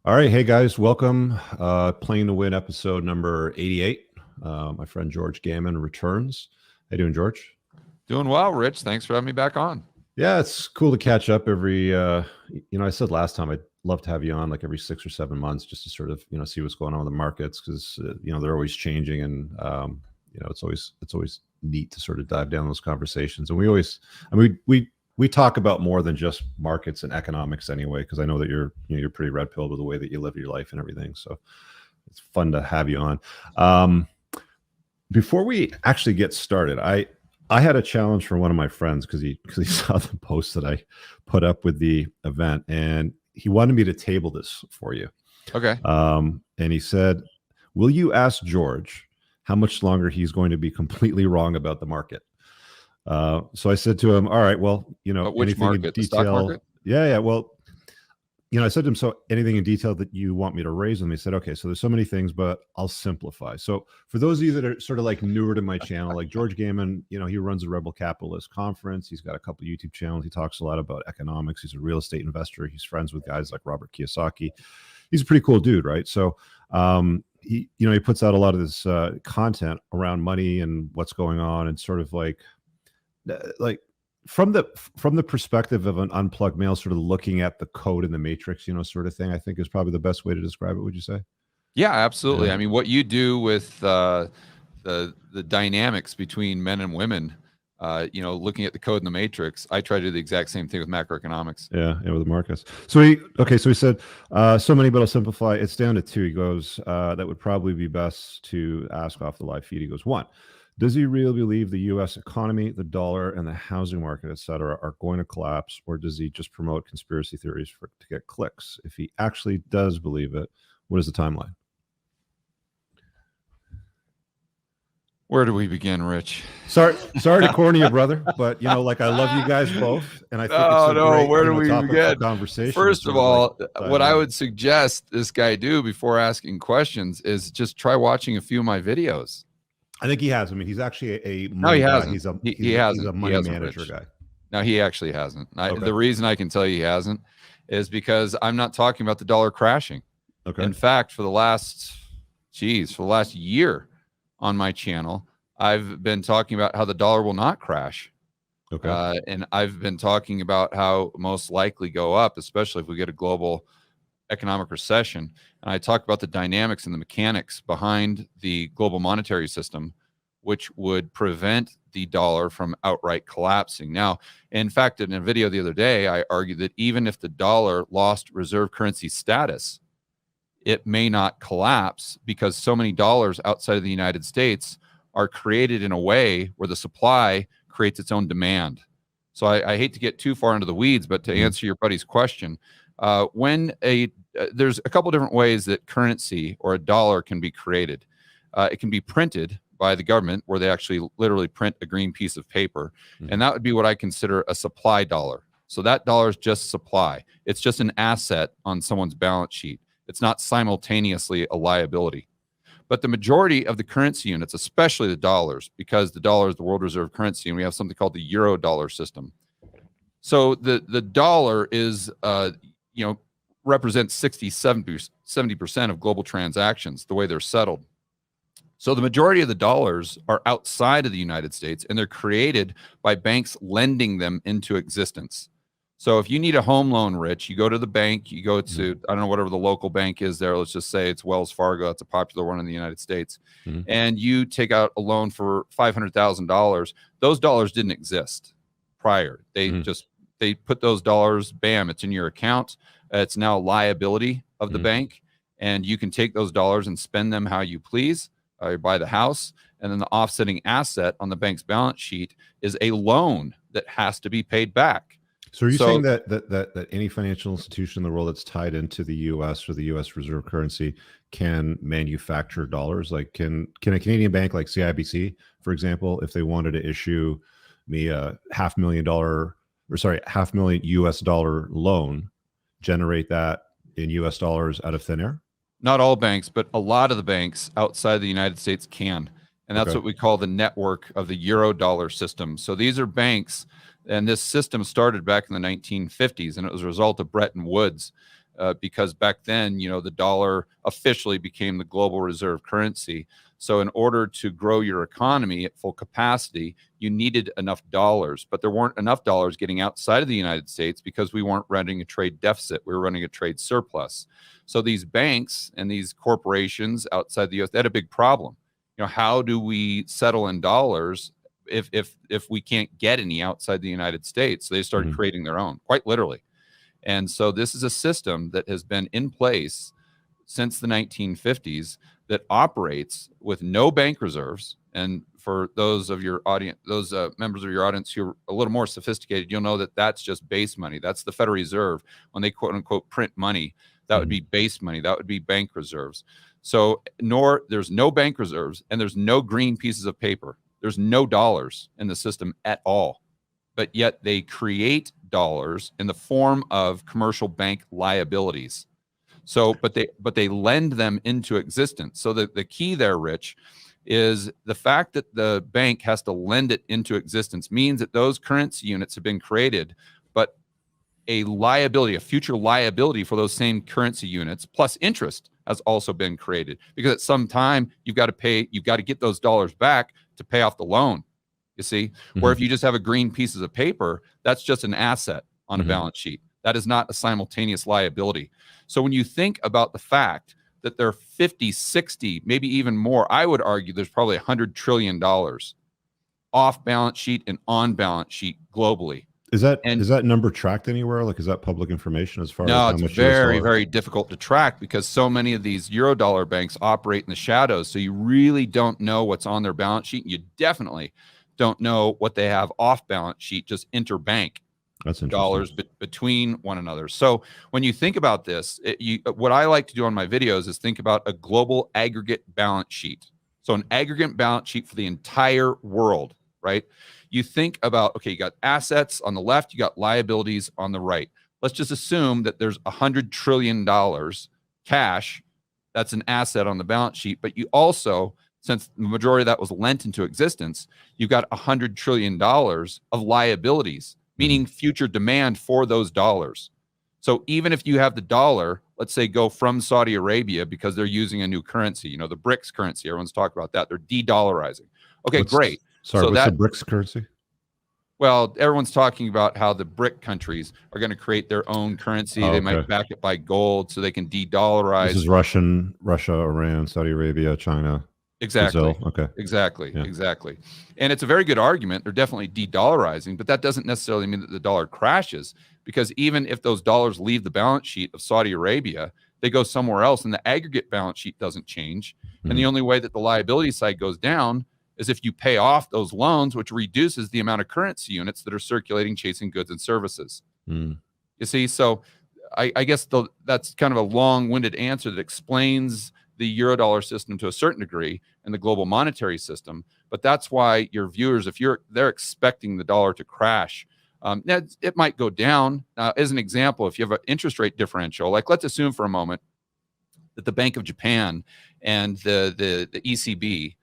All right. Hey, guys. Welcome. Playing to Win episode number 88. My friend George Gammon returns. How you doing, George? Doing well, Rich. Thanks for having me back on. Yeah, it's cool to catch up every, I said last time I'd love to have you on like every 6 or 7 months just to sort of, see what's going on with the markets because, they're always changing and, it's always neat to sort of dive down those conversations. And we talk about more than just markets and economics anyway, because I know that you're pretty red pilled with the way that you live your life and everything. So it's fun to have you on. Before we actually get started, I had a challenge from one of my friends because he saw the post that I put up with the event, and he wanted me to table this for you. Okay. And he said, "Will you ask George how much longer he's going to be completely wrong about the market?" So I said to him, "All right, well, But which anything market? in The stock detail." market? Yeah. Well, I said to him, "So anything in detail that you want me to raise?" And he said, "Okay, so there's so many things, but I'll simplify." So for those of you that are sort of like newer to my channel, like George Gammon, he runs a Rebel Capitalist Conference. He's got a couple of YouTube channels. He talks a lot about economics. He's a real estate investor. He's friends with guys like Robert Kiyosaki. He's a pretty cool dude, right? So he puts out a lot of this content around money and what's going on, and sort of like from the perspective of an unplugged male, sort of looking at the code in the matrix, sort of thing, I think is probably the best way to describe it. Would you say? Yeah, absolutely. Yeah. I mean, what you do with the dynamics between men and women, looking at the code in the matrix, I try to do the exact same thing with macroeconomics. Yeah, with the markets. So he said, so many, but I'll simplify. It's down to two. He goes, that would probably be best to ask off the live feed. He goes, one, does he really believe the U.S. economy, the dollar, and the housing market, et cetera, are going to collapse, or does he just promote conspiracy theories to get clicks? If he actually does believe it, what is the timeline? Where do we begin, Rich? Sorry to corner you, brother, but I love you guys both, and I think it's a great where do we topic begin? for conversation. First of all, what I would suggest this guy do before asking questions is just try watching a few of my videos. I think he has. I mean, he's actually a no, he hasn't. He's a He's a money manager guy. No, he actually hasn't. Okay. The reason I can tell you he hasn't is because I'm not talking about the dollar crashing. Okay. In fact, for the last year on my channel, I've been talking about how the dollar will not crash. Okay. And I've been talking about how most likely go up, especially if we get a global economic recession. And I talked about the dynamics and the mechanics behind the global monetary system, which would prevent the dollar from outright collapsing. Now, in fact, in a video the other day, I argued that even if the dollar lost reserve currency status, it may not collapse because so many dollars outside of the United States are created in a way where the supply creates its own demand. So I hate to get too far into the weeds, but to answer your buddy's question, there's a couple different ways that currency or a dollar can be created. It can be printed by the government, where they actually literally print a green piece of paper, and that would be what I consider a supply dollar. So that dollar is just supply. It's just an asset on someone's balance sheet. It's not simultaneously a liability. But the majority of the currency units, especially the dollars, because the dollar is the world reserve currency, and we have something called the euro dollar system. So the dollar is, represents 70% of global transactions, the way they're settled. So the majority of the dollars are outside of the United States, and they're created by banks lending them into existence. So if you need a home loan, Rich, you go to the bank, you go to, I don't know, whatever the local bank is there. Let's just say it's Wells Fargo. That's a popular one in the United States. And you take out a loan for $500,000. Those dollars didn't exist prior. They they put those dollars, bam, it's in your account. It's now a liability of the bank. And you can take those dollars and spend them how you please. You buy the house. And then the offsetting asset on the bank's balance sheet is a loan that has to be paid back. So are you saying that any financial institution in the world that's tied into the U.S. or the U.S. reserve currency can manufacture dollars? Like can a Canadian bank like CIBC, for example, if they wanted to issue me a $500,000 US dollar loan, generate that in US dollars out of thin air? Not all banks, but a lot of the banks outside the United States can. And that's what we call the network of the euro dollar system. So these are banks, and this system started back in the 1950s, and it was a result of Bretton Woods. because back then, the dollar officially became the global reserve currency. So in order to grow your economy at full capacity, you needed enough dollars, but there weren't enough dollars getting outside of the United States because we weren't running a trade deficit. We were running a trade surplus. So these banks and these corporations outside the US, they had a big problem. How do we settle in dollars if we can't get any outside the United States? So they started creating their own, quite literally. And so this is a system that has been in place since the 1950s that operates with no bank reserves. And for those of your audience, those members of your audience who are a little more sophisticated, you'll know that that's just base money. That's the Federal Reserve. When they quote unquote print money, that would be base money. That would be bank reserves. So there's no bank reserves and there's no green pieces of paper. There's no dollars in the system at all. But yet they create dollars in the form of commercial bank liabilities. So, but they lend them into existence. So the key there, Rich, is the fact that the bank has to lend it into existence means that those currency units have been created, but a future liability for those same currency units plus interest has also been created, because at some time you've got to get those dollars back to pay off the loan. You see, where if you just have a green pieces of paper, that's just an asset on a balance sheet. That is not a simultaneous liability. So when you think about the fact that there are 50, 60, maybe even more, I would argue there's probably $100 trillion off balance sheet and on balance sheet globally. Is that number tracked anywhere? Like, is that public information as far as how much? No, it's very, very difficult to track because so many of these Eurodollar banks operate in the shadows. So you really don't know what's on their balance sheet. And you definitely don't know what they have off balance sheet, just interbank. That's interesting. Dollars between one another. So when you think about this, what I like to do on my videos is think about a global aggregate balance sheet. So an aggregate balance sheet for the entire world, right? You think about, okay, you got assets on the left, you got liabilities on the right. Let's just assume that there's $100 trillion cash. That's an asset on the balance sheet. But you also, since the majority of that was lent into existence, you've got $100 trillion of liabilities, meaning future demand for those dollars. So even if you have the dollar, let's say, go from Saudi Arabia because they're using a new currency, the BRICS currency, everyone's talking about that. They're de-dollarizing. Okay, great. Sorry, what's the BRICS currency? Well, everyone's talking about how the BRIC countries are going to create their own currency. They might back it by gold so they can de-dollarize. This is Russia, Iran, Saudi Arabia, China. Exactly. Brazil. Okay. Exactly. Yeah. Exactly. And it's a very good argument. They're definitely de-dollarizing, but that doesn't necessarily mean that the dollar crashes, because even if those dollars leave the balance sheet of Saudi Arabia, they go somewhere else and the aggregate balance sheet doesn't change. And the only way that the liability side goes down is if you pay off those loans, which reduces the amount of currency units that are circulating, chasing goods and services. You see, so I guess that's kind of a long-winded answer that explains the Eurodollar system to a certain degree and the global monetary system. But that's why your viewers, if they're expecting the dollar to crash, it might go down. As an example, if you have an interest rate differential, like let's assume for a moment that the Bank of Japan and the ECB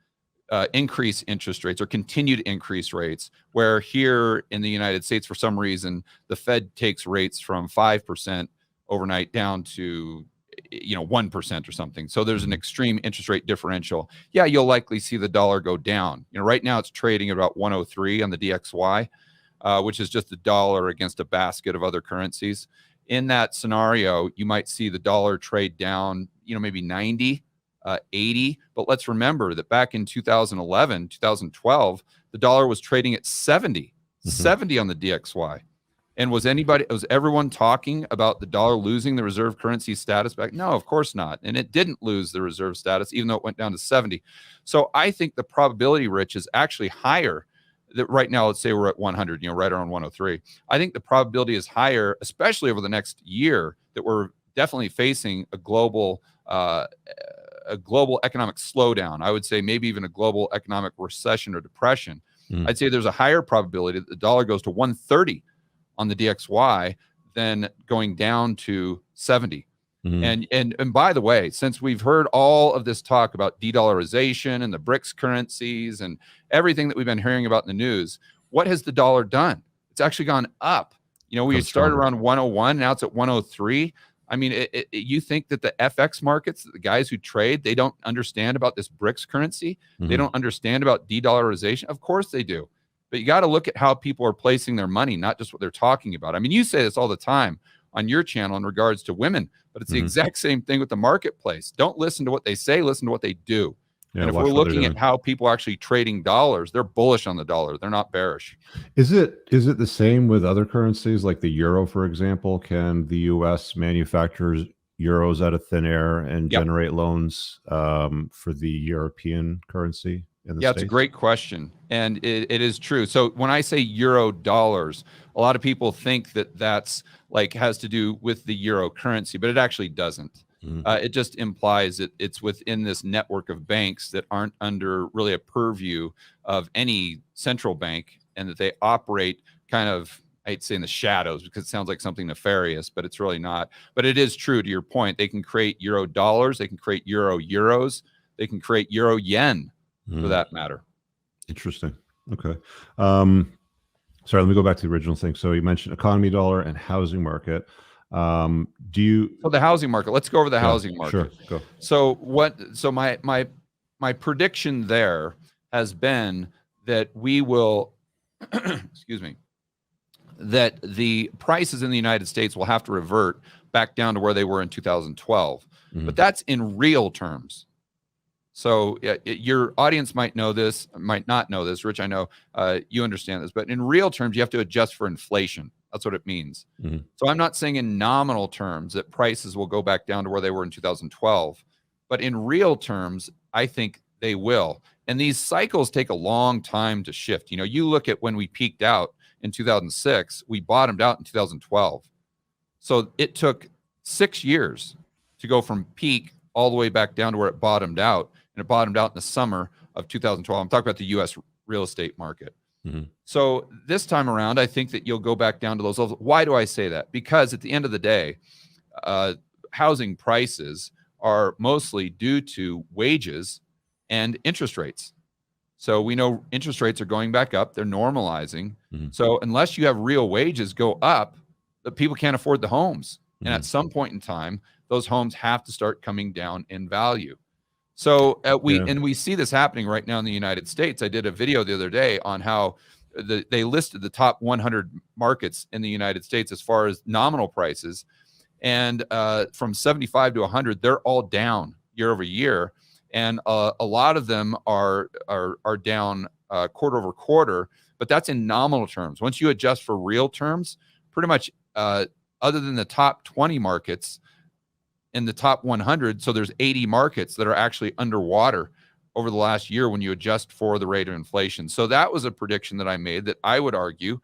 increase interest rates or continue to increase rates, where here in the United States, for some reason, the Fed takes rates from 5% overnight down to 1% or something. So there's an extreme interest rate differential. Yeah, you'll likely see the dollar go down. Right now it's trading at about 103 on the DXY, which is just the dollar against a basket of other currencies. In that scenario, you might see the dollar trade down, maybe 90, 80. But let's remember that back in 2011, 2012, the dollar was trading at 70 on the DXY. And was everyone talking about the dollar losing the reserve currency status back? No, of course not. And it didn't lose the reserve status, even though it went down to 70. So I think the probability, Rich, is actually higher. That right now, let's say we're at 100, right around 103. I think the probability is higher, especially over the next year, that we're definitely facing a global economic slowdown. I would say maybe even a global economic recession or depression. I'd say there's a higher probability that the dollar goes to 130 on the DXY than going down to 70. And by the way, since we've heard all of this talk about de-dollarization and the BRICS currencies and everything that we've been hearing about in the news, what has the dollar done? It's actually gone up. We started around 101, now it's at 103. I mean, you think that the FX markets, the guys who trade, they don't understand about this BRICS currency? They don't understand about de-dollarization? Of course they do. But you got to look at how people are placing their money, not just what they're talking about. I mean, you say this all the time on your channel in regards to women, but it's the exact same thing with the marketplace. Don't listen to what they say, listen to what they do. Yeah, and if we're looking at how people are actually trading dollars, they're bullish on the dollar. They're not bearish. Is it the same with other currencies like the euro, for example? Can the U.S. manufacture euros out of thin air and generate loans for the European currency in the States? It's a great question. And it is true. So when I say euro dollars, a lot of people think that that's like has to do with the euro currency, but it actually doesn't. It just implies that it's within this network of banks that aren't under really a purview of any central bank, and that they operate kind of, I hate saying the shadows because it sounds like something nefarious, but it's really not. But it is true to your point. They can create euro dollars, they can create euro euros, they can create euro yen for that matter. Interesting. Okay. Sorry, let me go back to the original thing. So you mentioned economy dollar and housing market. So the housing market, let's go over the housing market. Sure, go. So my prediction there has been that we will excuse me, that the prices in the United States will have to revert back down to where they were in 2012. But that's in real terms. So your audience might know this, might not know this. Rich, I know you understand this, but in real terms, you have to adjust for inflation. That's what it means. So I'm not saying in nominal terms that prices will go back down to where they were in 2012, but in real terms, I think they will. And these cycles take a long time to shift. You know, you look at when we peaked out in 2006, we bottomed out in 2012. So it took 6 years to go from peak all the way back down to where it bottomed out. And it bottomed out in the summer of 2012. I'm talking about the U.S. real estate market. So this time around, I think that you'll go back down to those levels. Why do I say that? Because at the end of the day, housing prices are mostly due to wages and interest rates. So we know interest rates are going back up. They're normalizing. So unless you have real wages go up, the people can't afford the homes. And at some point in time, those homes have to start coming down in value. So we see this happening right now in the United States. I did a video the other day on how they listed the top 100 markets in the United States as far as nominal prices. And from 75 to 100, they're all down year over year. And a lot of them are down quarter over quarter, but that's in nominal terms. Once you adjust for real terms, pretty much other than the top 20 markets, in the top 100, so there's 80 markets that are actually underwater over the last year when you adjust for the rate of inflation. So that was a prediction that I made that I would argue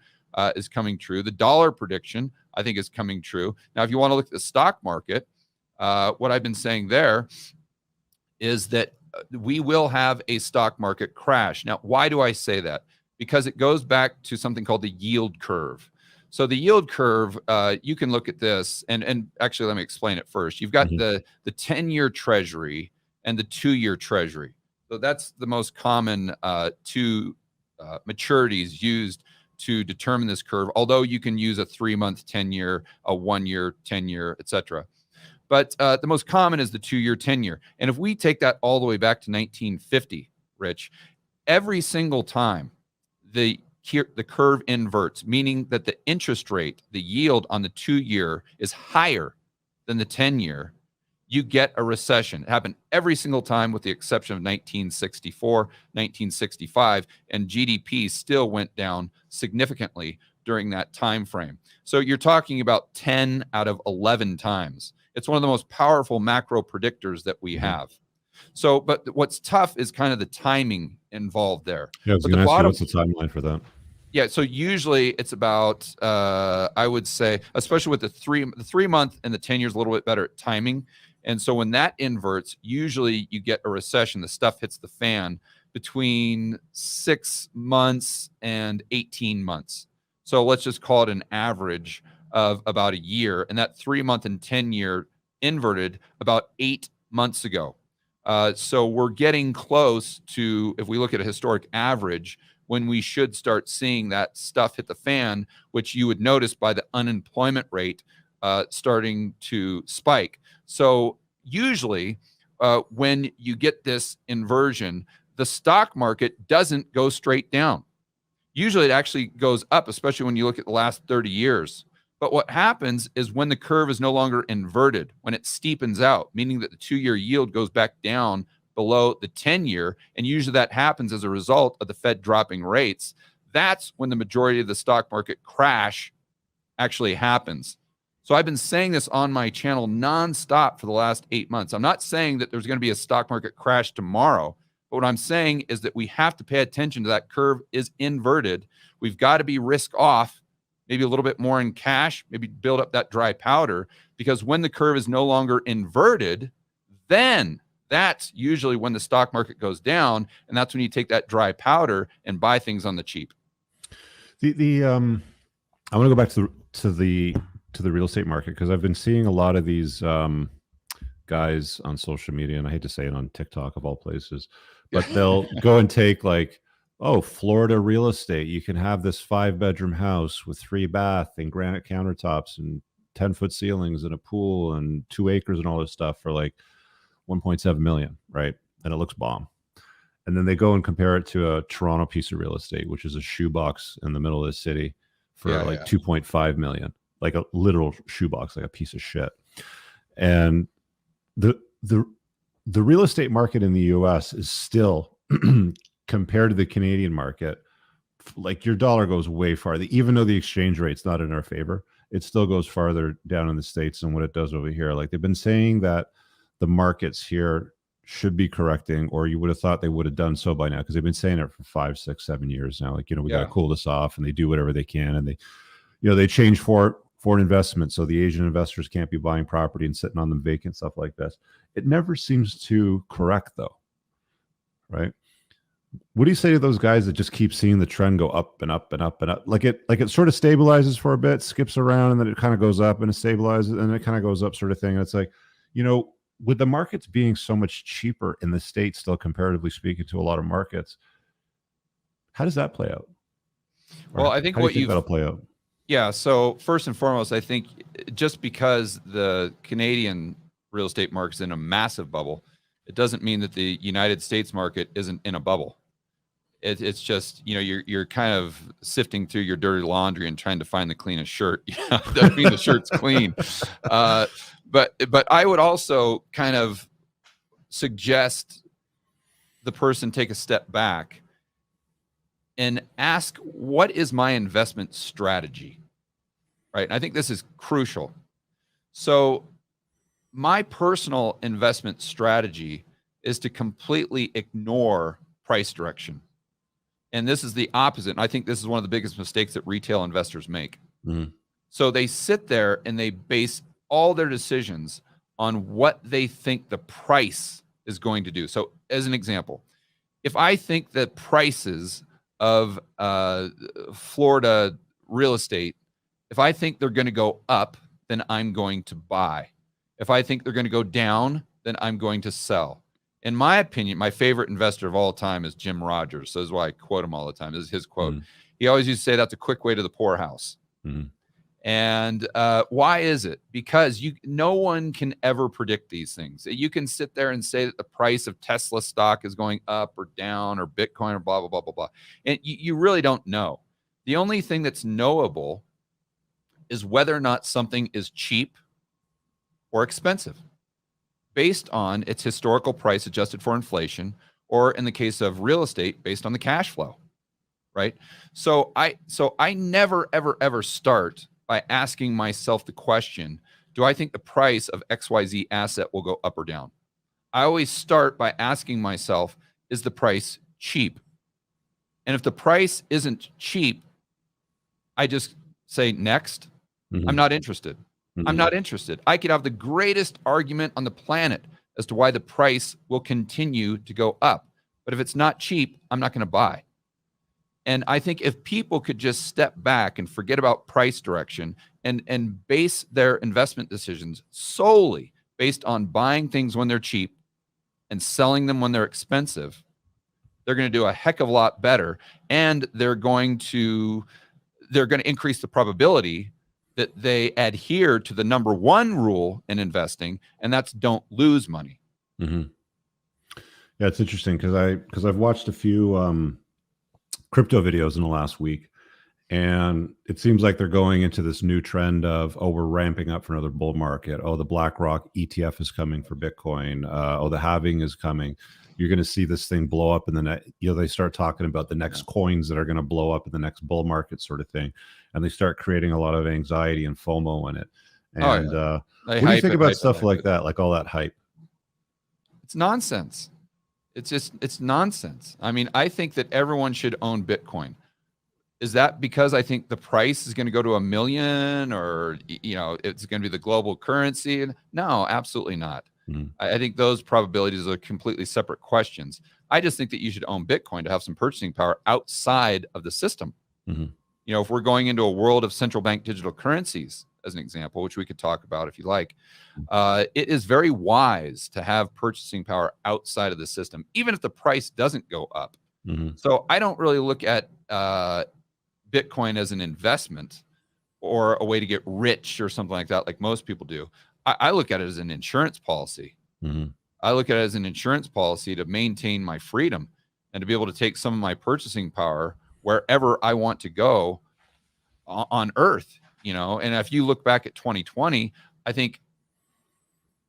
is coming true. The dollar prediction, I think, is coming true. Now, if you want to look at the stock market, what I've been saying there is that we will have a stock market crash. Now, why do I say that? Because it goes back to something called the yield curve. So the yield curve, you can look at this, and actually, let me explain it first. You've got the 10-year treasury and the 2-year treasury. So that's the most common two maturities used to determine this curve, although you can use a 3-month 10-year, a 1-year 10-year, etc. But the most common is the 2-year 10-year. And if we take that all the way back to 1950, Rich, every single time the curve inverts, meaning that the interest rate, the yield on the 2-year is higher than the 10-year, you get a recession. It happened every single time with the exception of 1964, 1965, and GDP still went down significantly during that time frame. So you're talking about 10 out of 11 times. It's one of the most powerful macro predictors that we have. So, but what's tough is kind of the timing involved there. Yeah, I was going to ask you, what's the timeline for that? Yeah, so usually it's about, I would say, especially with the 3-month and the 10 years, a little bit better at timing. And so when that inverts, usually you get a recession. The stuff hits the fan between 6 months and 18 months. So let's just call it an average of about a year. And that 3-month and 10-year inverted about 8 months ago. So we're getting close to, if we look at a historic average, when we should start seeing that stuff hit the fan, which you would notice by the unemployment rate starting to spike. So usually when you get this inversion, the stock market doesn't go straight down. Usually it actually goes up, especially when you look at the last 30 years. But what happens is when the curve is no longer inverted, when it steepens out, meaning that the 2-year yield goes back down below the 10-year, and usually that happens as a result of the Fed dropping rates, that's when the majority of the stock market crash actually happens. So I've been saying this on my channel nonstop for the last 8 months. I'm not saying that there's going to be a stock market crash tomorrow, but what I'm saying is that we have to pay attention to that curve is inverted. We've got to be risk off, maybe a little bit more in cash, maybe build up that dry powder, because when the curve is no longer inverted, then that's usually when the stock market goes down, and that's when you take that dry powder and buy things on the cheap. I want to go back to the real estate market, because I've been seeing a lot of these guys on social media, and I hate to say it, on TikTok of all places, but they'll go and take like, oh, Florida real estate, you can have this 5-bedroom house with 3 bath and granite countertops and 10-foot ceilings and a pool and 2 acres and all this stuff for like 1.7 million, right? And it looks bomb. And then they go and compare it to a Toronto piece of real estate, which is a shoebox in the middle of the city for 2.5 million, like a literal shoebox, like a piece of shit. And the real estate market in the US is still compared to the Canadian market, like your dollar goes way farther. Even though the exchange rate's not in our favor, it still goes farther down in the States than what it does over here. Like they've been saying that the markets here should be correcting, or you would have thought they would have done so by now, because they've been saying it for 5, 6, 7 years now. Like, we got to cool this off, and they do whatever they can, and they change foreign investment, so the Asian investors can't be buying property and sitting on them vacant, stuff like this. It never seems to correct, though, right? What do you say to those guys that just keep seeing the trend go up and up and up and up? Like it sort of stabilizes for a bit, skips around, and then it kind of goes up and it stabilizes, and then it kind of goes up, sort of thing. And it's like, with the markets being so much cheaper in the States, still comparatively speaking to a lot of markets, how does that play out? Well, I think that'll play out. Yeah. So first and foremost, I think just because the Canadian real estate market's in a massive bubble, it doesn't mean that the United States market isn't in a bubble. It's just, you're kind of sifting through your dirty laundry and trying to find the cleanest shirt. Doesn't mean the shirt's clean. But I would also kind of suggest the person take a step back and ask, what is my investment strategy? Right? And I think this is crucial. So my personal investment strategy is to completely ignore price direction. And this is the opposite. And I think this is one of the biggest mistakes that retail investors make. Mm-hmm. So they sit there and they base all their decisions on what they think the price is going to do. So as an example, if I think the prices of Florida real estate, if I think they're going to go up, then I'm going to buy. If I think they're going to go down, then I'm going to sell. In my opinion, my favorite investor of all time is Jim Rogers. So this is why I quote him all the time. This is his quote. Mm-hmm. He always used to say that's a quick way to the poorhouse. Mm-hmm. And why is it? Because no one can ever predict these things. You can sit there and say that the price of Tesla stock is going up or down, or Bitcoin, or blah, blah, blah, blah, blah. And you really don't know. The only thing that's knowable is whether or not something is cheap or expensive, based on its historical price adjusted for inflation, or in the case of real estate, based on the cash flow, right? So I never, ever, ever start by asking myself the question, do I think the price of XYZ asset will go up or down? I always start by asking myself, is the price cheap? And if the price isn't cheap, I just say next. Mm-hmm. I'm not interested. Mm-hmm. I'm not interested. I could have the greatest argument on the planet as to why the price will continue to go up. But if it's not cheap, I'm not going to buy. And I think if people could just step back and forget about price direction and base their investment decisions solely based on buying things when they're cheap and selling them when they're expensive, they're going to do a heck of a lot better. And they're going to increase the probability that they adhere to the number one rule in investing, and that's don't lose money. Mm-hmm. Yeah, it's interesting because I've watched a few crypto videos in the last week, and it seems like they're going into this new trend of, oh, we're ramping up for another bull market. Oh, the BlackRock ETF is coming for Bitcoin. Oh, the halving is coming. You're going to see this thing blow up in the next, they start talking about the next coins that are going to blow up in the next bull market sort of thing. And they start creating a lot of anxiety and FOMO in it. And what do you think about stuff like that? Like all that hype? It's nonsense. It's nonsense. I mean, I think that everyone should own Bitcoin. Is that because I think the price is going to go to 1 million, or, it's going to be the global currency? No, absolutely not. Mm-hmm. I think those probabilities are completely separate questions. I just think that you should own Bitcoin to have some purchasing power outside of the system. Mm-hmm. If we're going into a world of central bank digital currencies, as an example, which we could talk about if you like, it is very wise to have purchasing power outside of the system, even if the price doesn't go up. Mm-hmm. So I don't really look at Bitcoin as an investment or a way to get rich or something like that, like most people do. I look at it as an insurance policy. Mm-hmm. I look at it as an insurance policy to maintain my freedom and to be able to take some of my purchasing power wherever I want to go on Earth. And if you look back at 2020, I think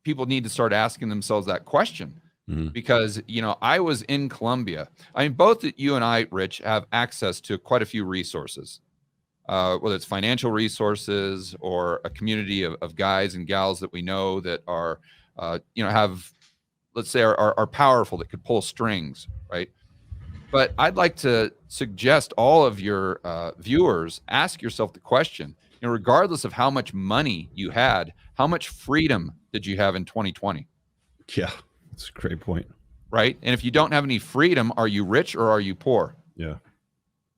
people need to start asking themselves that question. Mm-hmm. Because, I was in Colombia. I mean, both you and I, Rich, have access to quite a few resources, whether it's financial resources or a community of guys and gals that we know that are, have, let's say, are powerful, that could pull strings, right? But I'd like to suggest all of your viewers ask yourself the question, regardless of how much money you had, how much freedom did you have in 2020? Yeah. That's a great point. Right. And if you don't have any freedom, are you rich or are you poor? Yeah.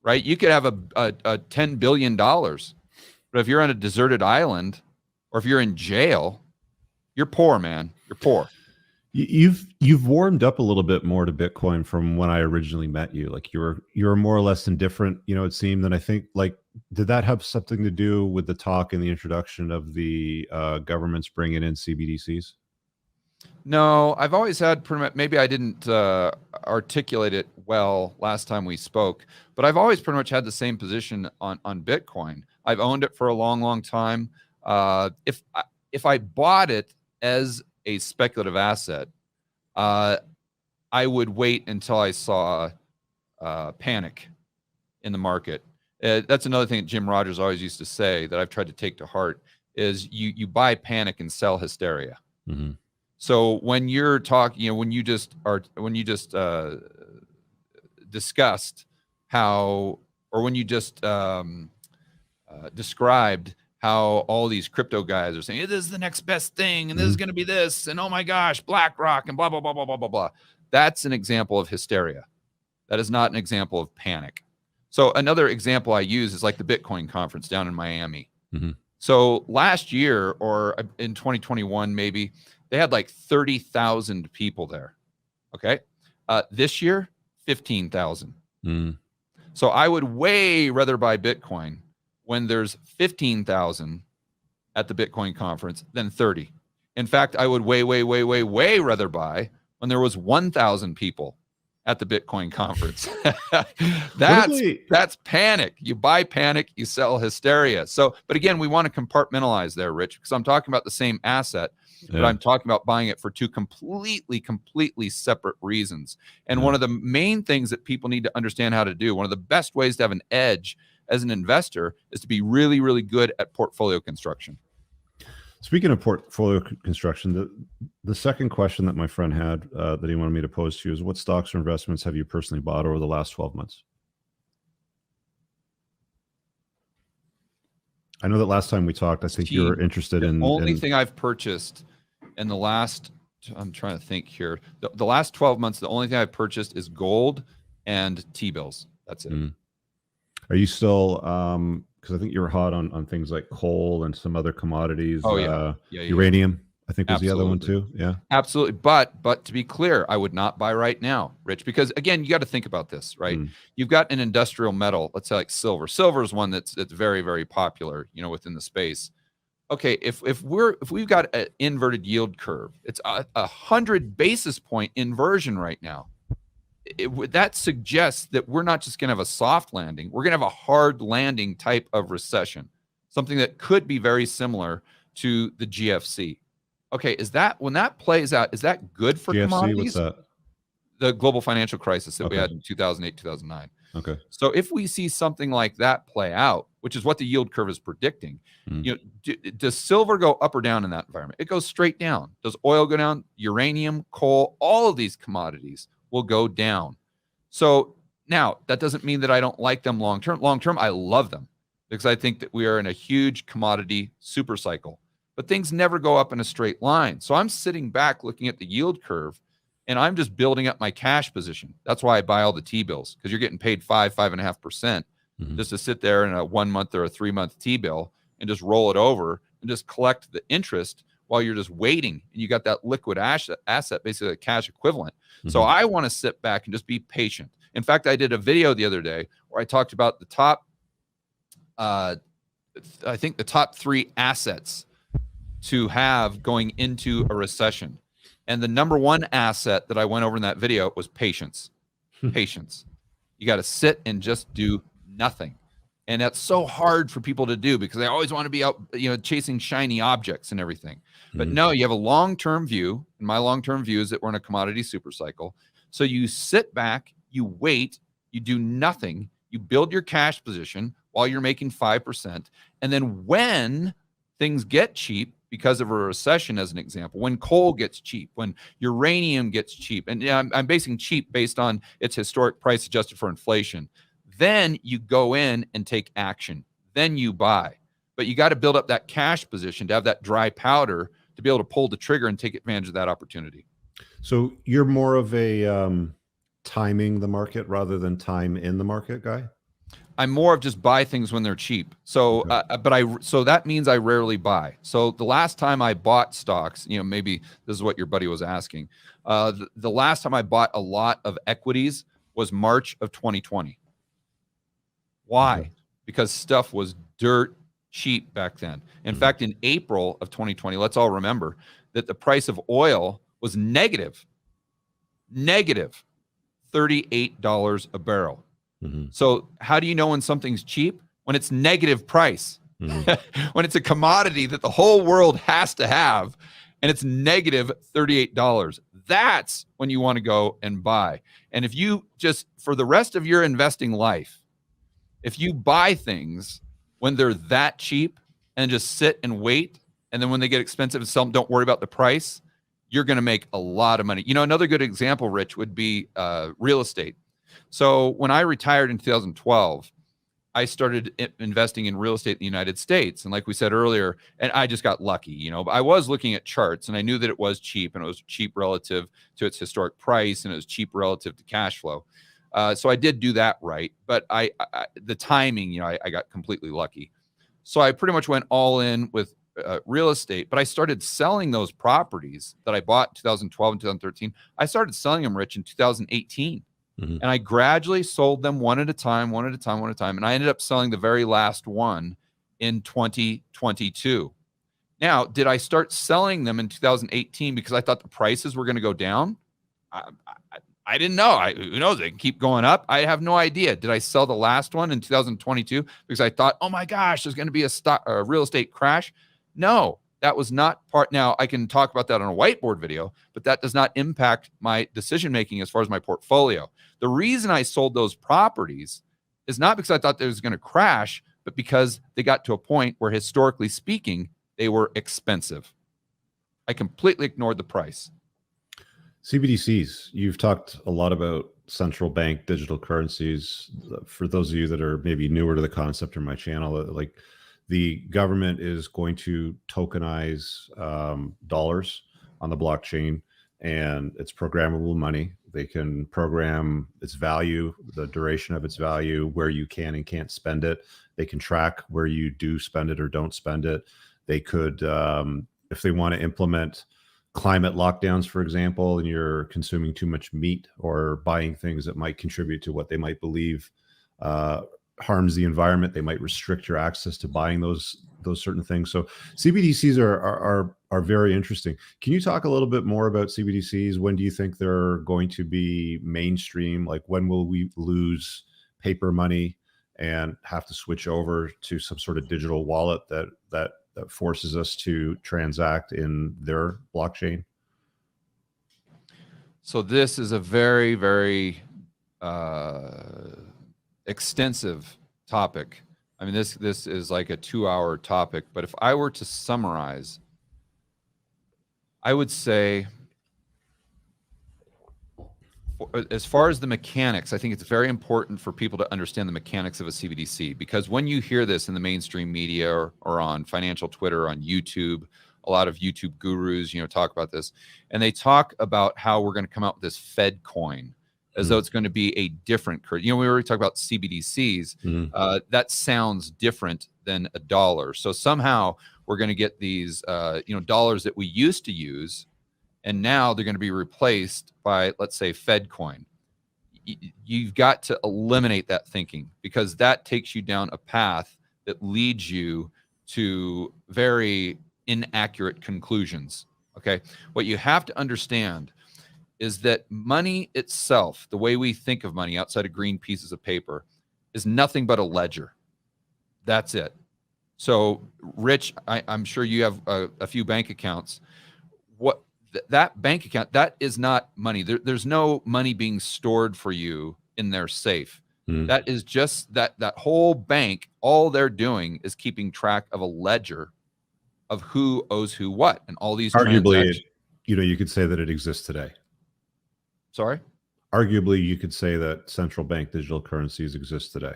Right. You could have a $10 billion, but if you're on a deserted island or if you're in jail, you're poor, man. You're poor. You've warmed up a little bit more to Bitcoin from when I originally met you. Like you're more or less indifferent, it seemed. And I think, like, did that have something to do with the talk and the introduction of the governments bringing in CBDCs? No, I've always had maybe I didn't articulate it well last time we spoke, but I've always pretty much had the same position on Bitcoin. I've owned it for a long, long time. If I bought it as a speculative asset, I would wait until I saw panic in the market. That's another thing that Jim Rogers always used to say that I've tried to take to heart is you buy panic and sell hysteria. Mm-hmm. So when you're talking, when you just discussed how, or when you just described how all these crypto guys are saying, this is the next best thing, and this is going to be this, and oh my gosh, BlackRock, and blah, blah, blah, blah, blah, blah, blah. That's an example of hysteria. That is not an example of panic. So another example I use is like the Bitcoin conference down in Miami. Mm-hmm. So last year, or in 2021, maybe, they had like 30,000 people there. Okay. This year, 15,000. Mm. So I would way rather buy Bitcoin when there's 15,000 at the Bitcoin conference than 30. In fact, I would way rather buy when there was 1,000 people at the Bitcoin conference. That's panic. You buy panic, you sell hysteria. So, but again, we want to compartmentalize there, Rich, because I'm talking about the same asset. Yeah. But I'm talking about buying it for two completely separate reasons. And one of the main things that people need to understand how to do, one of the best ways to have an edge as an investor, is to be really, really good at portfolio construction. Speaking of portfolio construction, the second question that my friend had that he wanted me to pose to you is, what stocks or investments have you personally bought over the last 12 months? I know that last time we talked, I think you were interested in... The only thing I've purchased in the last, I'm trying to think here, the last 12 months, the only thing I've purchased is gold and T-bills. That's it. Mm. Are you still, because I think you're hot on things like coal and some other commodities. Oh, yeah. Uranium. I think was the other one too. Yeah. Absolutely. But to be clear, I would not buy right now, Rich, because again, you got to think about this, right? You've got an industrial metal, let's say like silver. Silver is one that's very, very popular, within the space. Okay, if we've got an inverted yield curve, it's a 100 basis point inversion right now. That suggests that we're not just going to have a soft landing, we're going to have a hard landing type of recession, something that could be very similar to the GFC. Okay, when that plays out, is that good for GFC, commodities? what's that? The global financial crisis that we had in 2008, 2009. Okay. So if we see something like that play out, which is what the yield curve is predicting, does silver go up or down in that environment? It goes straight down. Does oil go down? Uranium, coal, all of these commodities will go down. So now that doesn't mean that I don't like them long term. Long term, I love them because I think that we are in a huge commodity super cycle. But things never go up in a straight line. So I'm sitting back looking at the yield curve, and I'm just building up my cash position. That's why I buy all the T-bills, because you're getting paid 5.5% just to sit there in a 1 month or a 3 month T-bill and just roll it over and just collect the interest while you're just waiting. And you got that liquid asset, basically a cash equivalent. So I want to sit back and just be patient. In fact, I did a video the other day where I talked about the top, I think the top 3 assets to have going into a recession. And the number 1 asset that I went over in that video was patience. Patience. You got to sit and just do nothing. And that's so hard for people to do because they always want to be out, chasing shiny objects and everything. But no, you have a long-term view. And my long-term view is that we're in a commodity super cycle. So you sit back, you wait, you do nothing, you build your cash position while you're making 5%. And then when things get cheap, because of a recession, as an example, when coal gets cheap, when uranium gets cheap, and I'm basing cheap based on its historic price adjusted for inflation, then you go in and take action. Then you buy. But you got to build up that cash position to have that dry powder to be able to pull the trigger and take advantage of that opportunity. So you're more of a timing the market rather than time in the market guy? I'm more of just buy things when they're cheap. So, so that means I rarely buy. So the last time I bought stocks, maybe this is what your buddy was asking. The last time I bought a lot of equities was March of 2020. Why? Because stuff was dirt cheap back then. In fact, in April of 2020, let's all remember that the price of oil was negative $38 a barrel. So how do you know when something's cheap? When it's negative price, when it's a commodity that the whole world has to have, and it's negative $38. That's when you want to go and buy. And if you just, for the rest of your investing life, if you buy things when they're that cheap and just sit and wait, and then when they get expensive and sell them, don't worry about the price, you're going to make a lot of money. Another good example, Rich, would be real estate. So when I retired in 2012, I started investing in real estate in the United States. And like we said earlier, and I just got lucky, I was looking at charts and I knew that it was cheap, and it was cheap relative to its historic price, and it was cheap relative to cash flow. So I did do that right. But the timing, I got completely lucky. So I pretty much went all in with real estate, but I started selling those properties that I bought in 2012 and 2013. I started selling them, Rich, in 2018. And I gradually sold them one at a time. And I ended up selling the very last one in 2022. Now, did I start selling them in 2018 because I thought the prices were going to go down? I didn't know. Who knows? They can keep going up. I have no idea. Did I sell the last one in 2022 because I thought, oh my gosh, there's going to be a real estate crash? No, that was not part. Now, I can talk about that on a whiteboard video, but that does not impact my decision-making as far as my portfolio. The reason I sold those properties is not because I thought they was going to crash, but because they got to a point where, historically speaking, they were expensive. I completely ignored the price. CBDCs, you've talked a lot about central bank digital currencies. For those of you that are maybe newer to the concept or my channel, like the government is going to tokenize dollars on the blockchain, and it's programmable money. They can program its value, the duration of its value, where you can and can't spend it. They can track where you do spend it or don't spend it. They could if they want to implement climate lockdowns, for example, and you're consuming too much meat or buying things that might contribute to what they might believe harms the environment, they might restrict your access to buying those certain things. So CBDCs are very interesting. Can you talk a little bit more about CBDCs? When do you think they're going to be mainstream? Like, when will we lose paper money and have to switch over to some sort of digital wallet that forces us to transact in their blockchain? So this is a very, very extensive topic. I mean, this is like a 2-hour topic, but if I were to summarize, I would say, as far as the mechanics, I think it's very important for people to understand the mechanics of a CBDC, because when you hear this in the mainstream media or on financial Twitter, on YouTube, a lot of YouTube gurus, talk about this, and they talk about how we're going to come out with this Fed coin as though it's going to be a different currency. We already talked about CBDCs. That sounds different than a dollar. So somehow we're going to get these, dollars that we used to use, and now they're going to be replaced by, let's say, Fed coin. You've got to eliminate that thinking, because that takes you down a path that leads you to very inaccurate conclusions. Okay. What you have to understand is that money itself, the way we think of money outside of green pieces of paper, is nothing but a ledger. That's it. So, Rich, I'm sure you have a few bank accounts. That bank account, that is not money. There's no money being stored for you in their safe. That is just that whole bank, all they're doing is keeping track of a ledger of who owes who what, and all these Arguably, you could say that it exists today. Sorry? Arguably, you could say that central bank digital currencies exist today.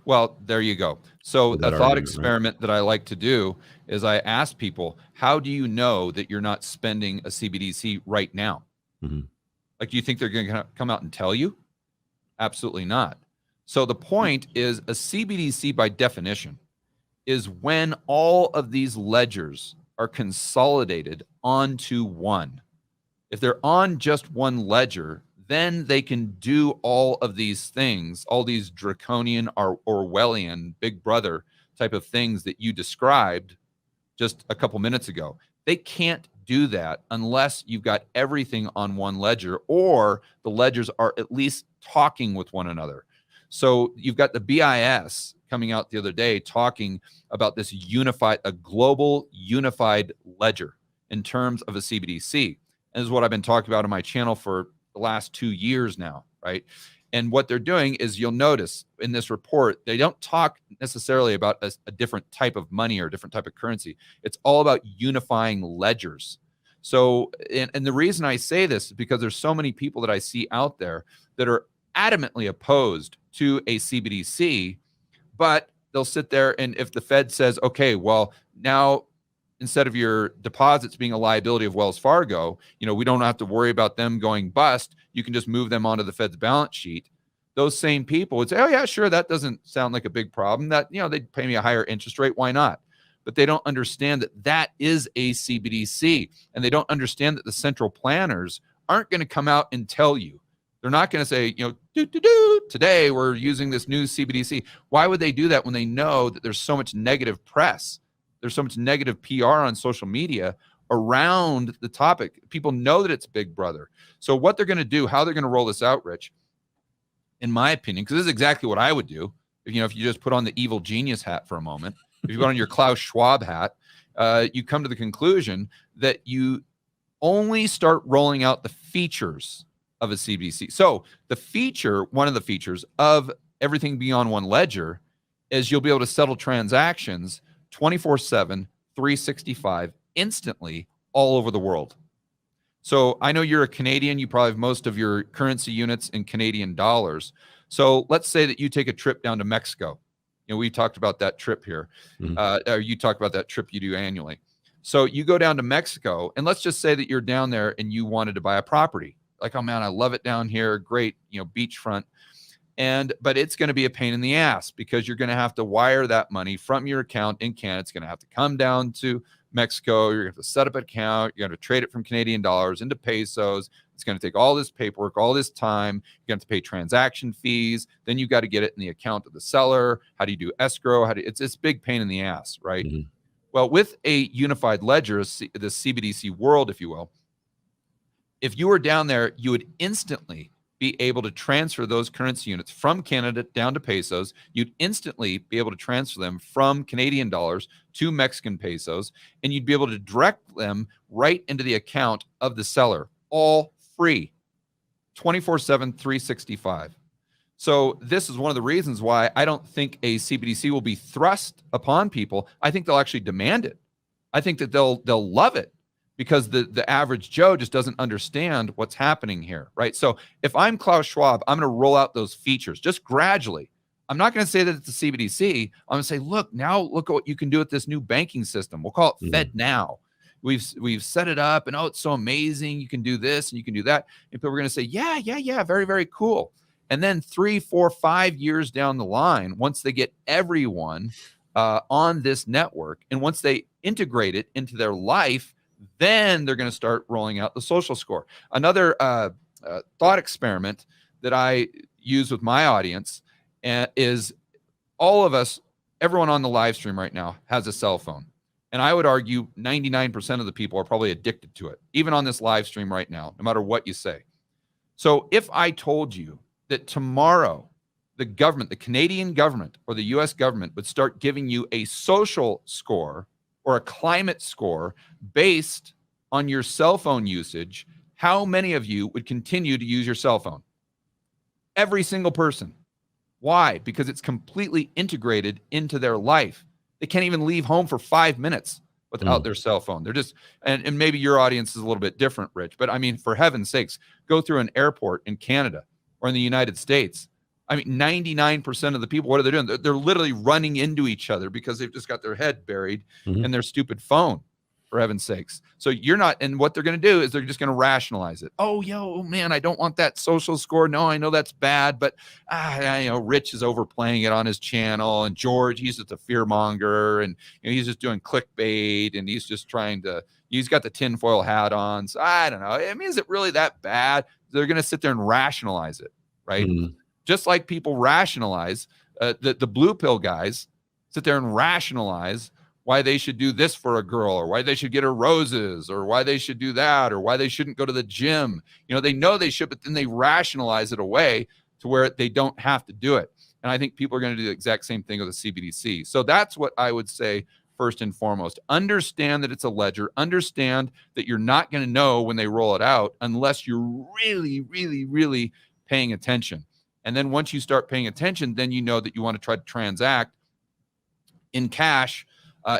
Well, there you go. So a thought experiment, right, that I like to do is I ask people, how do you know that you're not spending a CBDC right now? Like, do you think they're going to come out and tell you? Absolutely not. So the point is, a CBDC by definition is when all of these ledgers are consolidated onto one. If they're on just one ledger, then they can do all of these things, all these draconian or Orwellian Big Brother type of things that you described just a couple minutes ago. They can't do that unless you've got everything on one ledger, or the ledgers are at least talking with one another. So you've got the BIS coming out the other day talking about this a global unified ledger in terms of a CBDC. And this is what I've been talking about on my channel for the last 2 years now, right? And what they're doing is, you'll notice in this report, they don't talk necessarily about a different type of money or a different type of currency. It's all about unifying ledgers. So, and the reason I say this is because there's so many people that I see out there that are adamantly opposed to a CBDC, but they'll sit there, and if the Fed says, okay, well, now instead of your deposits being a liability of Wells Fargo, we don't have to worry about them going bust. You can just move them onto the Fed's balance sheet. Those same people would say, oh yeah, sure, that doesn't sound like a big problem. That, they'd pay me a higher interest rate. Why not? But they don't understand that that is a CBDC, and they don't understand that the central planners aren't going to come out and tell you. They're not going to say, today we're using this new CBDC. Why would they do that when they know that there's so much negative press? There's so much negative PR on social media around the topic. People know that it's Big Brother. So what they're going to do, how they're going to roll this out, Rich, in my opinion, because this is exactly what I would do. If you just put on the evil genius hat for a moment, if you put on your Klaus Schwab hat, you come to the conclusion that you only start rolling out the features of a CBDC. So one of the features of everything being on one ledger is you'll be able to settle transactions 24/7, 365, instantly, all over the world. So I know you're a Canadian. You probably have most of your currency units in Canadian dollars. So let's say that you take a trip down to Mexico. We talked about that trip here. Or you talked about that trip you do annually. So you go down to Mexico, and let's just say that you're down there and you wanted to buy a property. Like, oh man, I love it down here. Great, beachfront. But it's going to be a pain in the ass, because you're going to have to wire that money from your account in Canada. It's going to have to come down to Mexico. You're going to have to set up an account. You're going to trade it from Canadian dollars into pesos. It's going to take all this paperwork, all this time. You're going to have to pay transaction fees. Then you got to get it in the account of the seller. How do you do escrow? It's a big pain in the ass, right? Mm-hmm. Well, with a unified ledger, the CBDC world, if you will, if you were down there, you would instantly be able to transfer those currency units from Canada down to pesos. You'd instantly be able to transfer them from Canadian dollars to Mexican pesos, and you'd be able to direct them right into the account of the seller, all free, 24/7, 365. So this is one of the reasons why I don't think a CBDC will be thrust upon people. I think they'll actually demand it. I think that they'll love it, because the average Joe just doesn't understand what's happening here, right? So if I'm Klaus Schwab, I'm going to roll out those features just gradually. I'm not going to say that it's a CBDC. I'm going to say, look at what you can do with this new banking system. We'll call it Fed Now. We've set it up, and it's so amazing. You can do this and you can do that. And people are going to say, yeah, very, very cool. And then 3, 4, 5 years down the line, once they get everyone on this network, and once they integrate it into their life, then they're going to start rolling out the social score. Another thought experiment that I use with my audience is all of us, everyone on the live stream right now has a cell phone. And I would argue 99% of the people are probably addicted to it, even on this live stream right now, no matter what you say. So if I told you that tomorrow the government, the Canadian government or the US government, would start giving you a social score or a climate score based on your cell phone usage, how many of you would continue to use your cell phone? Every single person. Why? Because it's completely integrated into their life. They can't even leave home for 5 minutes without their cell phone. They're just, and maybe your audience is a little bit different, Rich, but I mean, for heaven's sakes, go through an airport in Canada or in the United States. I mean, 99% of the people, what are they doing? They're literally running into each other because they've just got their head buried in their stupid phone, for heaven's sakes. So you're not, and what they're going to do is they're just going to rationalize it. Oh, man, I don't want that social score. No, I know that's bad, but Rich is overplaying it on his channel, and George, he's just a fear monger, and he's just doing clickbait, and he's just he's got the tinfoil hat on. So I don't know. I mean, is it really that bad? They're going to sit there and rationalize it, right? Just like people rationalize, the blue pill guys sit there and rationalize why they should do this for a girl, or why they should get her roses, or why they should do that, or why they shouldn't go to the gym. They know they should, but then they rationalize it away to where they don't have to do it. And I think people are going to do the exact same thing with the CBDC. So that's what I would say first and foremost. Understand that it's a ledger. Understand that you're not going to know when they roll it out unless you're really, really, really paying attention. And then once you start paying attention, then you know that you want to try to transact in cash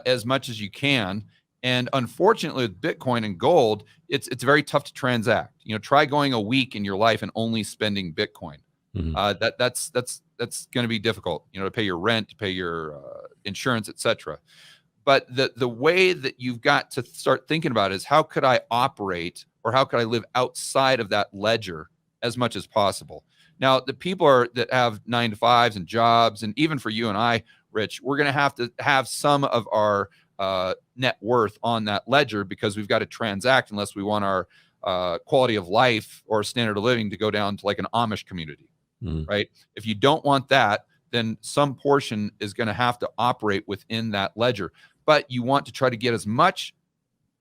as much as you can. And unfortunately, with Bitcoin and gold, it's very tough to transact. Try going a week in your life and only spending Bitcoin. That's going to be difficult. To pay your rent, to pay your insurance, etc. But the way that you've got to start thinking about is, how could I operate, or how could I live outside of that ledger as much as possible? Now, the people that have 9-to-5s and jobs, and even for you and I, Rich, we're going to have some of our net worth on that ledger, because we've got to transact unless we want our quality of life or standard of living to go down to like an Amish community, right? If you don't want that, then some portion is going to have to operate within that ledger. But you want to try to get as much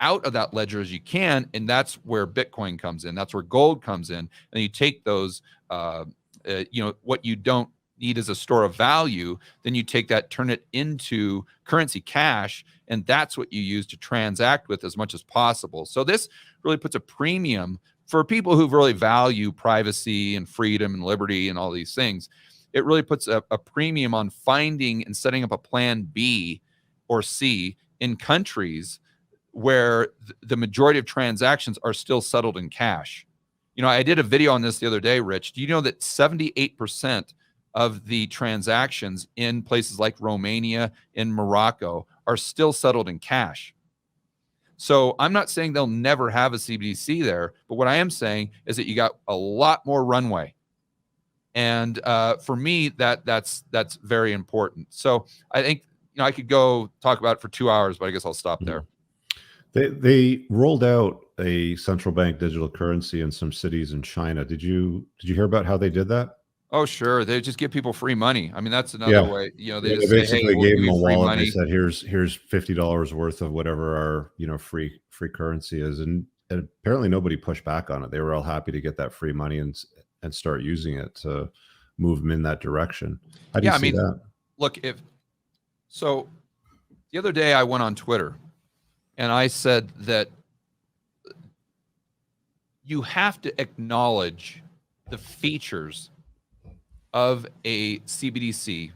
out of that ledger as you can, and that's where Bitcoin comes in. That's where gold comes in. And you take those, what you don't need as a store of value, then you take that, turn it into currency, cash, and that's what you use to transact with as much as possible. So this really puts a premium for people who really value privacy and freedom and liberty and all these things. It really puts a premium on finding and setting up a plan B or C in countries where the majority of transactions are still settled in cash. I did a video on this the other day, Rich. Do you know that 78% of the transactions in places like Romania, in Morocco, are still settled in cash? So I'm not saying they'll never have a CBDC there, but what I am saying is that you got a lot more runway. And for me, that's very important. So I think I could go talk about it for 2 hours, but I guess I'll stop there. They rolled out a central bank digital currency in some cities in China. Did you hear about how they did that? Oh, sure. They just give people free money. I mean, that's another Yeah. way. You know, they Yeah, they just say, "Hey, basically we'll gave give them you a free wallet and they money." said, here's $50 worth of whatever our, free currency is. And apparently nobody pushed back on it. They were all happy to get that free money and start using it to move them in that direction. How do you Yeah, I see mean, that? look, if so, the other day I went on Twitter and I said that you have to acknowledge the features of a CBDC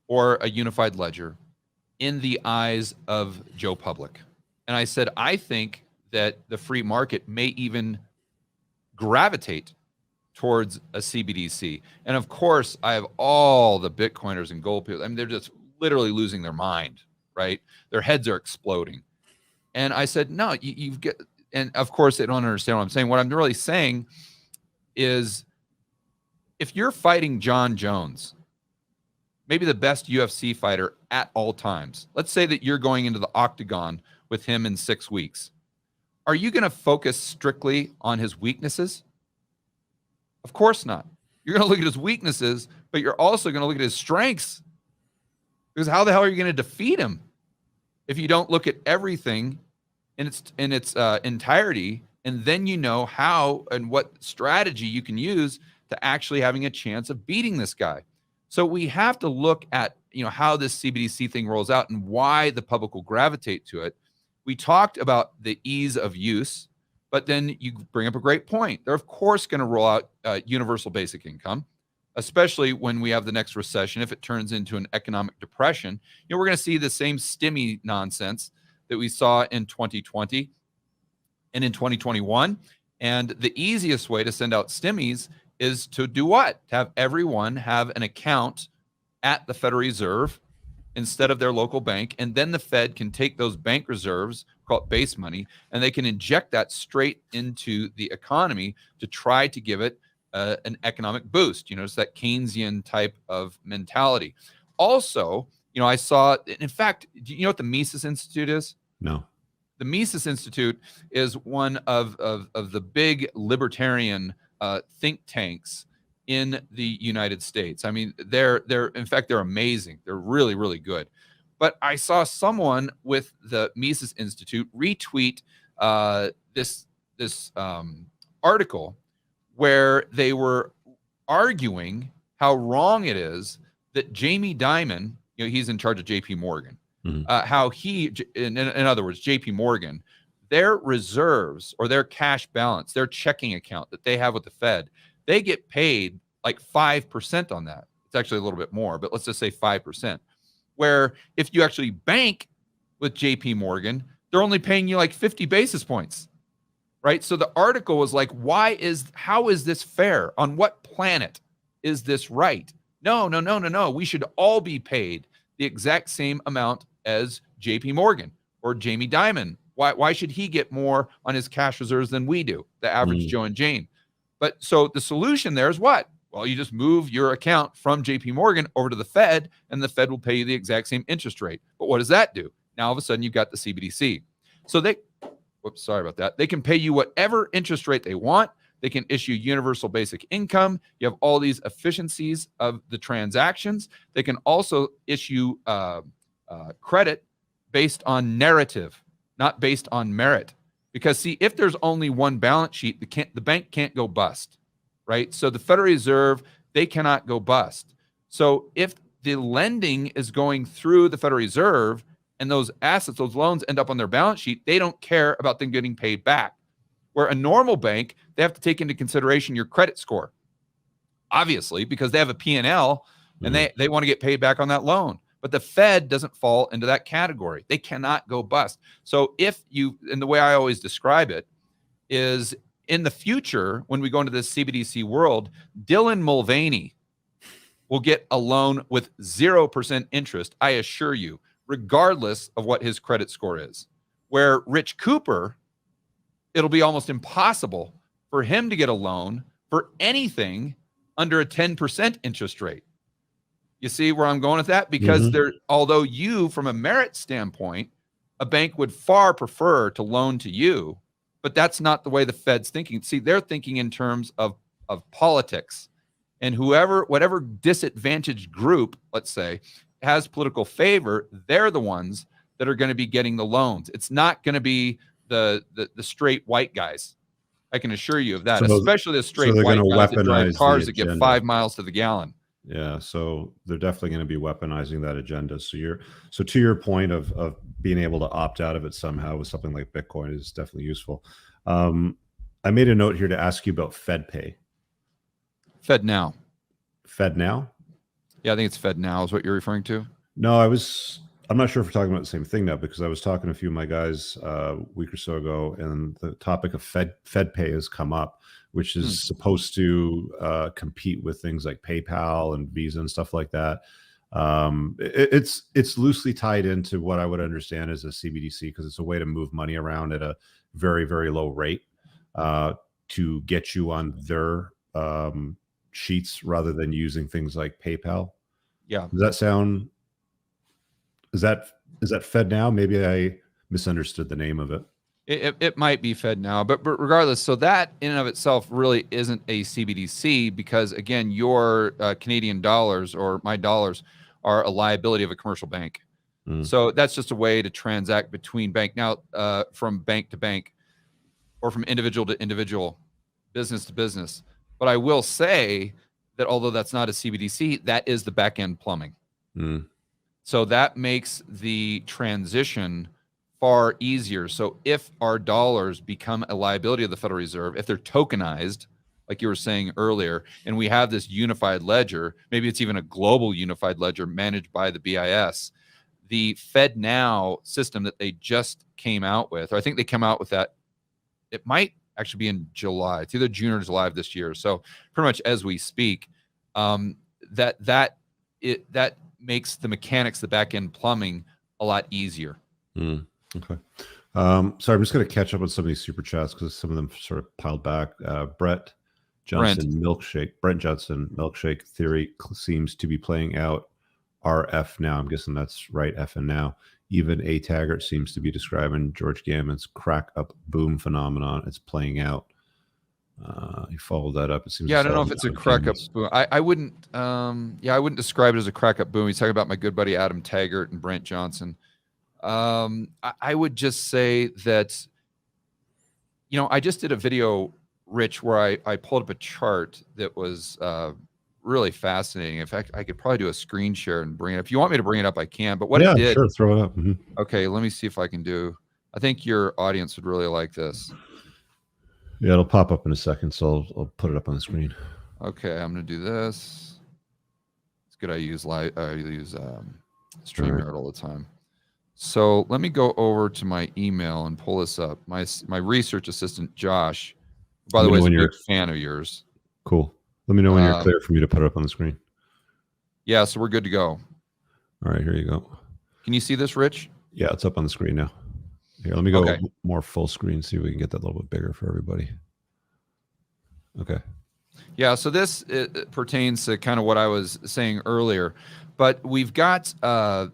or a unified ledger in the eyes of Joe Public. And I said, I think that the free market may even gravitate towards a CBDC. And of course, I have all the Bitcoiners and gold people. I mean, they're just literally losing their mind, right? Their heads are exploding. And I said, no, you've got, and of course, they don't understand what I'm saying. What I'm really saying is if you're fighting John Jones, maybe the best UFC fighter at all times, let's say that you're going into the octagon with him in 6 weeks. Are you going to focus strictly on his weaknesses? Of course not. You're going to look at his weaknesses, but you're also going to look at his strengths. Because how the hell are you going to defeat him if you don't look at everything in its entirety, and then you know how and what strategy you can use to actually having a chance of beating this guy? So we have to look at how this CBDC thing rolls out and why the public will gravitate to it. We talked about the ease of use, but then you bring up a great point. They're of course going to roll out universal basic income, especially when we have the next recession. If it turns into an economic depression, we're going to see the same stimmy nonsense that we saw in 2020 and in 2021. And the easiest way to send out stimmies is to do what? To have everyone have an account at the Federal Reserve instead of their local bank. And then the Fed can take those bank reserves, call it base money, and they can inject that straight into the economy to try to give it an economic boost. It's that Keynesian type of mentality. Also, I saw, in fact, do you know what the Mises Institute is? No. The Mises Institute is one of the big libertarian think tanks in the United States. I mean, they're in fact, they're amazing. They're really, really good. But I saw someone with the Mises Institute retweet this article where they were arguing how wrong it is that Jamie Dimon, he's in charge of JP Morgan, how he, in other words, JP Morgan, their reserves or their cash balance, their checking account that they have with the Fed, they get paid like 5% on that. It's actually a little bit more, but let's just say 5%. Where if you actually bank with JP Morgan, they're only paying you like 50 basis points, right? So the article was like, how is this fair? On what planet is this right? No. We should all be paid the exact same amount as JP Morgan or Jamie Dimon. Why should he get more on his cash reserves than we do, the average Joe and Jane? But so the solution there is what? Well, you just move your account from JP Morgan over to the Fed, and the Fed will pay you the exact same interest rate. But what does that do? Now, all of a sudden, you've got the CBDC. So sorry about that. They can pay you whatever interest rate they want. They can issue universal basic income. You have all these efficiencies of the transactions. They can also issue credit based on narrative, not based on merit. Because see, if there's only one balance sheet, the bank can't go bust, right? So the Federal Reserve, they cannot go bust. So if the lending is going through the Federal Reserve and those assets, those loans end up on their balance sheet, they don't care about them getting paid back. Where a normal bank, they have to take into consideration your credit score, obviously, because they have a P&L and they want to get paid back on that loan. But the Fed doesn't fall into that category. They cannot go bust. So and the way I always describe it is in the future, when we go into this CBDC world, Dylan Mulvaney will get a loan with 0% interest, I assure you, regardless of what his credit score is. Where Rich Cooper, it'll be almost impossible for him to get a loan for anything under a 10% interest rate. You see where I'm going with that? Because although you, from a merit standpoint, a bank would far prefer to loan to you, but that's not the way the Fed's thinking. See, they're thinking in terms of politics, and whatever disadvantaged group, let's say, has political favor, they're the ones that are going to be getting the loans. It's not going to be the straight white guys. I can assure you of that, especially the straight white guys that drive cars that get 5 miles to the gallon. Yeah, so they're definitely going to be weaponizing that agenda. So to your point of being able to opt out of it somehow with something like Bitcoin is definitely useful. I made a note here to ask you about FedPay. FedNow. FedNow? Yeah, I think it's FedNow is what you're referring to. No, I'm not sure if we're talking about the same thing now, because I was talking to a few of my guys a week or so ago, and the topic of FedPay has come up, which is supposed to compete with things like PayPal and Visa and stuff like that. It's loosely tied into what I would understand as a CBDC, because it's a way to move money around at a very, very low rate to get you on their sheets rather than using things like PayPal. Yeah. Does that sound? Is that FedNow? Maybe I misunderstood the name of it. It might be FedNow, but regardless, so that in and of itself really isn't a CBDC, because again, your Canadian dollars or my dollars are a liability of a commercial bank. So that's just a way to transact between bank. Now, from bank to bank, or from individual to individual, business to business. But I will say that although that's not a CBDC, that is the back end plumbing. So that makes the transition far easier. So if our dollars become a liability of the Federal Reserve, if they're tokenized, like you were saying earlier, and we have this unified ledger, maybe it's even a global unified ledger managed by the BIS, the FedNow system that they just came out with, or I think they come out with that, it might actually be in July. It's either June or July of this year. So pretty much as we speak, that makes the mechanics, the back end plumbing, a lot easier. Okay. Sorry, I'm just going to catch up on some of these super chats because some of them sort of piled back. Brent Johnson milkshake theory seems to be playing out. RF now. I'm guessing that's right. F and now. Even A. Taggart seems to be describing George Gammon's crack up boom phenomenon. It's playing out. He followed that up. It seems. Yeah, I don't know if it's a crack up boom. I wouldn't. I wouldn't describe it as a crack up boom. He's talking about my good buddy Adam Taggart and Brent Johnson. I would just say that, I just did a video, Rich, where I pulled up a chart that was really fascinating. In fact, I could probably do a screen share and bring it up. If you want me to bring it up, I can. But what it did, sure, throw it up. Okay, let me see if I can do. I think your audience would really like this. Yeah, it'll pop up in a second, so I'll put it up on the screen. Okay, I'm going to do this. It's good. I use StreamYard all the time. So let me go over to my email and pull this up. My research assistant, Josh, by the way, is a big fan of yours. Cool. Let me know when you're clear for me to put it up on the screen. Yeah, so we're good to go. All right, here you go. Can you see this, Rich? Yeah, it's up on the screen now. Here, let me go more full screen, see if we can get that a little bit bigger for everybody. Okay. Yeah, so this pertains to kind of what I was saying earlier, but we've got the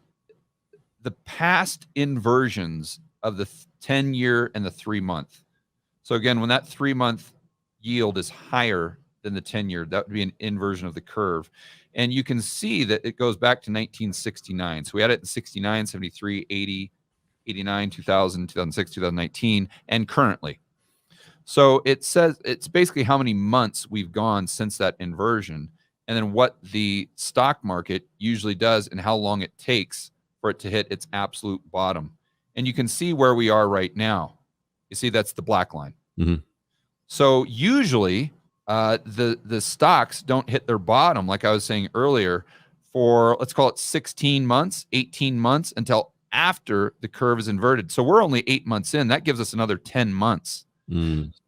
past inversions of the 10-year and the 3-month. So again, when that 3-month yield is higher than the 10-year, that would be an inversion of the curve. And you can see that it goes back to 1969. So we had it in 69, 73, 80, 89, 2000, 2006, 2019, and currently. So it says it's basically how many months we've gone since that inversion, and then what the stock market usually does and how long it takes for it to hit its absolute bottom. And you can see where we are right now. You see, that's the black line. So usually the stocks don't hit their bottom, like I was saying earlier, for let's call it 16 months, 18 months until after the curve is inverted. So we're only 8 months in. That gives us another 10 months.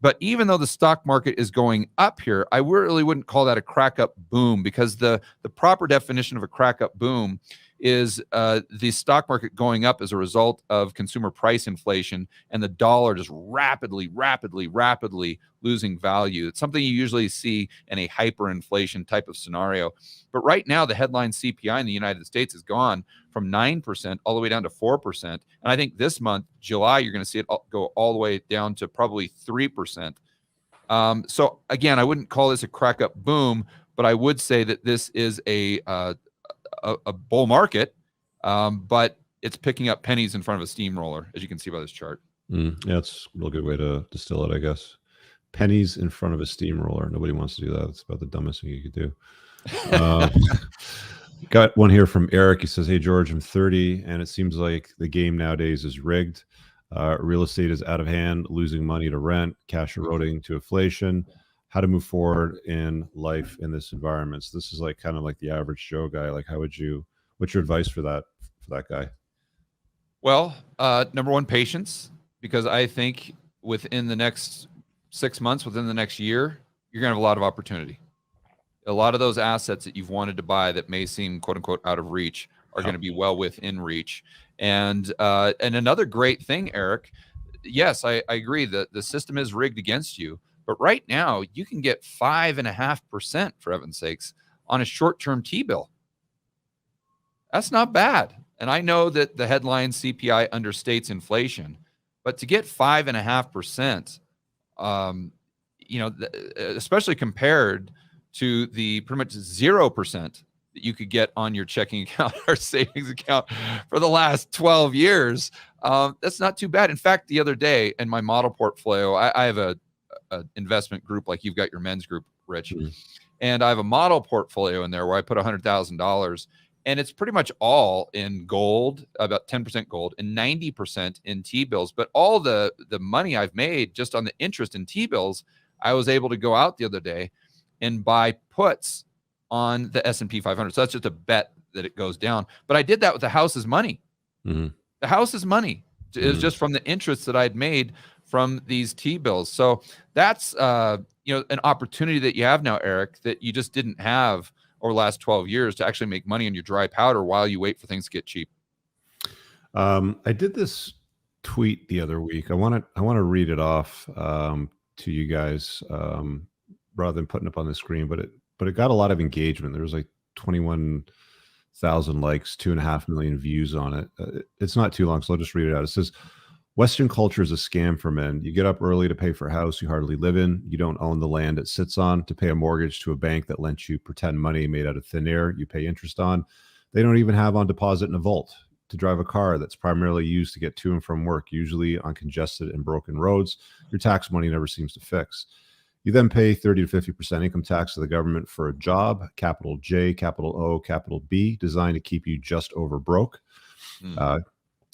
But even though the stock market is going up here, I really wouldn't call that a crack up boom, because the proper definition of a crack up boom is the stock market going up as a result of consumer price inflation and the dollar just rapidly losing value. It's something you usually see in a hyperinflation type of scenario. But right now, the headline CPI in the United States has gone from 9% all the way down to 4%. And I think this month, July, you're going to see it go all the way down to probably 3%. So again, I wouldn't call this a crack up boom, but I would say that this is a bull market, but it's picking up pennies in front of a steamroller, as you can see by this chart. Yeah, that's a real good way to distill it, I guess. Pennies in front of a steamroller. Nobody wants to do that. It's about the dumbest thing you could do. Got one here from Eric. He says, "Hey George, I'm 30, and it seems like the game nowadays is rigged. Real estate is out of hand, losing money to rent, cash eroding to inflation. How to move forward in life in this environment?" So this is like kind of like the average Joe guy. Like, what's your advice for that guy? Well, number one, patience, because I think within the next 6 months, within the next year, you're going to have a lot of opportunity. A lot of those assets that you've wanted to buy that may seem quote unquote out of reach are going to be well within reach. And another great thing, Eric, yes, I agree that the system is rigged against you, but right now you can get 5.5%, for heaven's sakes, on a short-term T-bill. That's not bad. And I know that the headline CPI understates inflation, but to get 5.5%, especially compared to the pretty much 0% that you could get on your checking account or savings account for the last 12 years. That's not too bad. In fact, the other day in my model portfolio, I have a investment group like you've got your men's group, Rich. Mm-hmm. And I have a model portfolio in there where I put $100,000, and it's pretty much all in gold, about 10% gold and 90% in T-bills. But all the money I've made just on the interest in T-bills, I was able to go out the other day and buy puts on the S&P 500. So that's just a bet that it goes down. But I did that with the house's money. Mm-hmm. The house's money is just from the interest that I'd made from these T-bills. So that's an opportunity that you have now, Eric, that you just didn't have over the last 12 years to actually make money on your dry powder while you wait for things to get cheap. I did this tweet the other week. I want to read it off to you guys rather than putting it up on the screen, but it got a lot of engagement. There was like 21,000 likes, 2.5 million views on it. It's not too long, so I'll just read it out. It says, "Western culture is a scam for men. You get up early to pay for a house you hardly live in. You don't own the land it sits on. To pay a mortgage to a bank that lends you pretend money made out of thin air you pay interest on. They don't even have on deposit in a vault. To drive a car that's primarily used to get to and from work, usually on congested and broken roads, your tax money never seems to fix. You then pay 30 to 50% income tax to the government for a job, capital J, capital O, capital B, designed to keep you just over broke."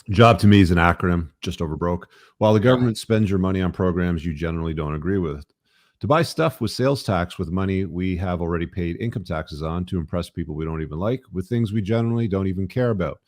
Job to me is an acronym, just over broke, while the government spends your money on programs you generally don't agree with. To buy stuff with sales tax with money we have already paid income taxes on, to impress people we don't even like with things we generally don't even care about.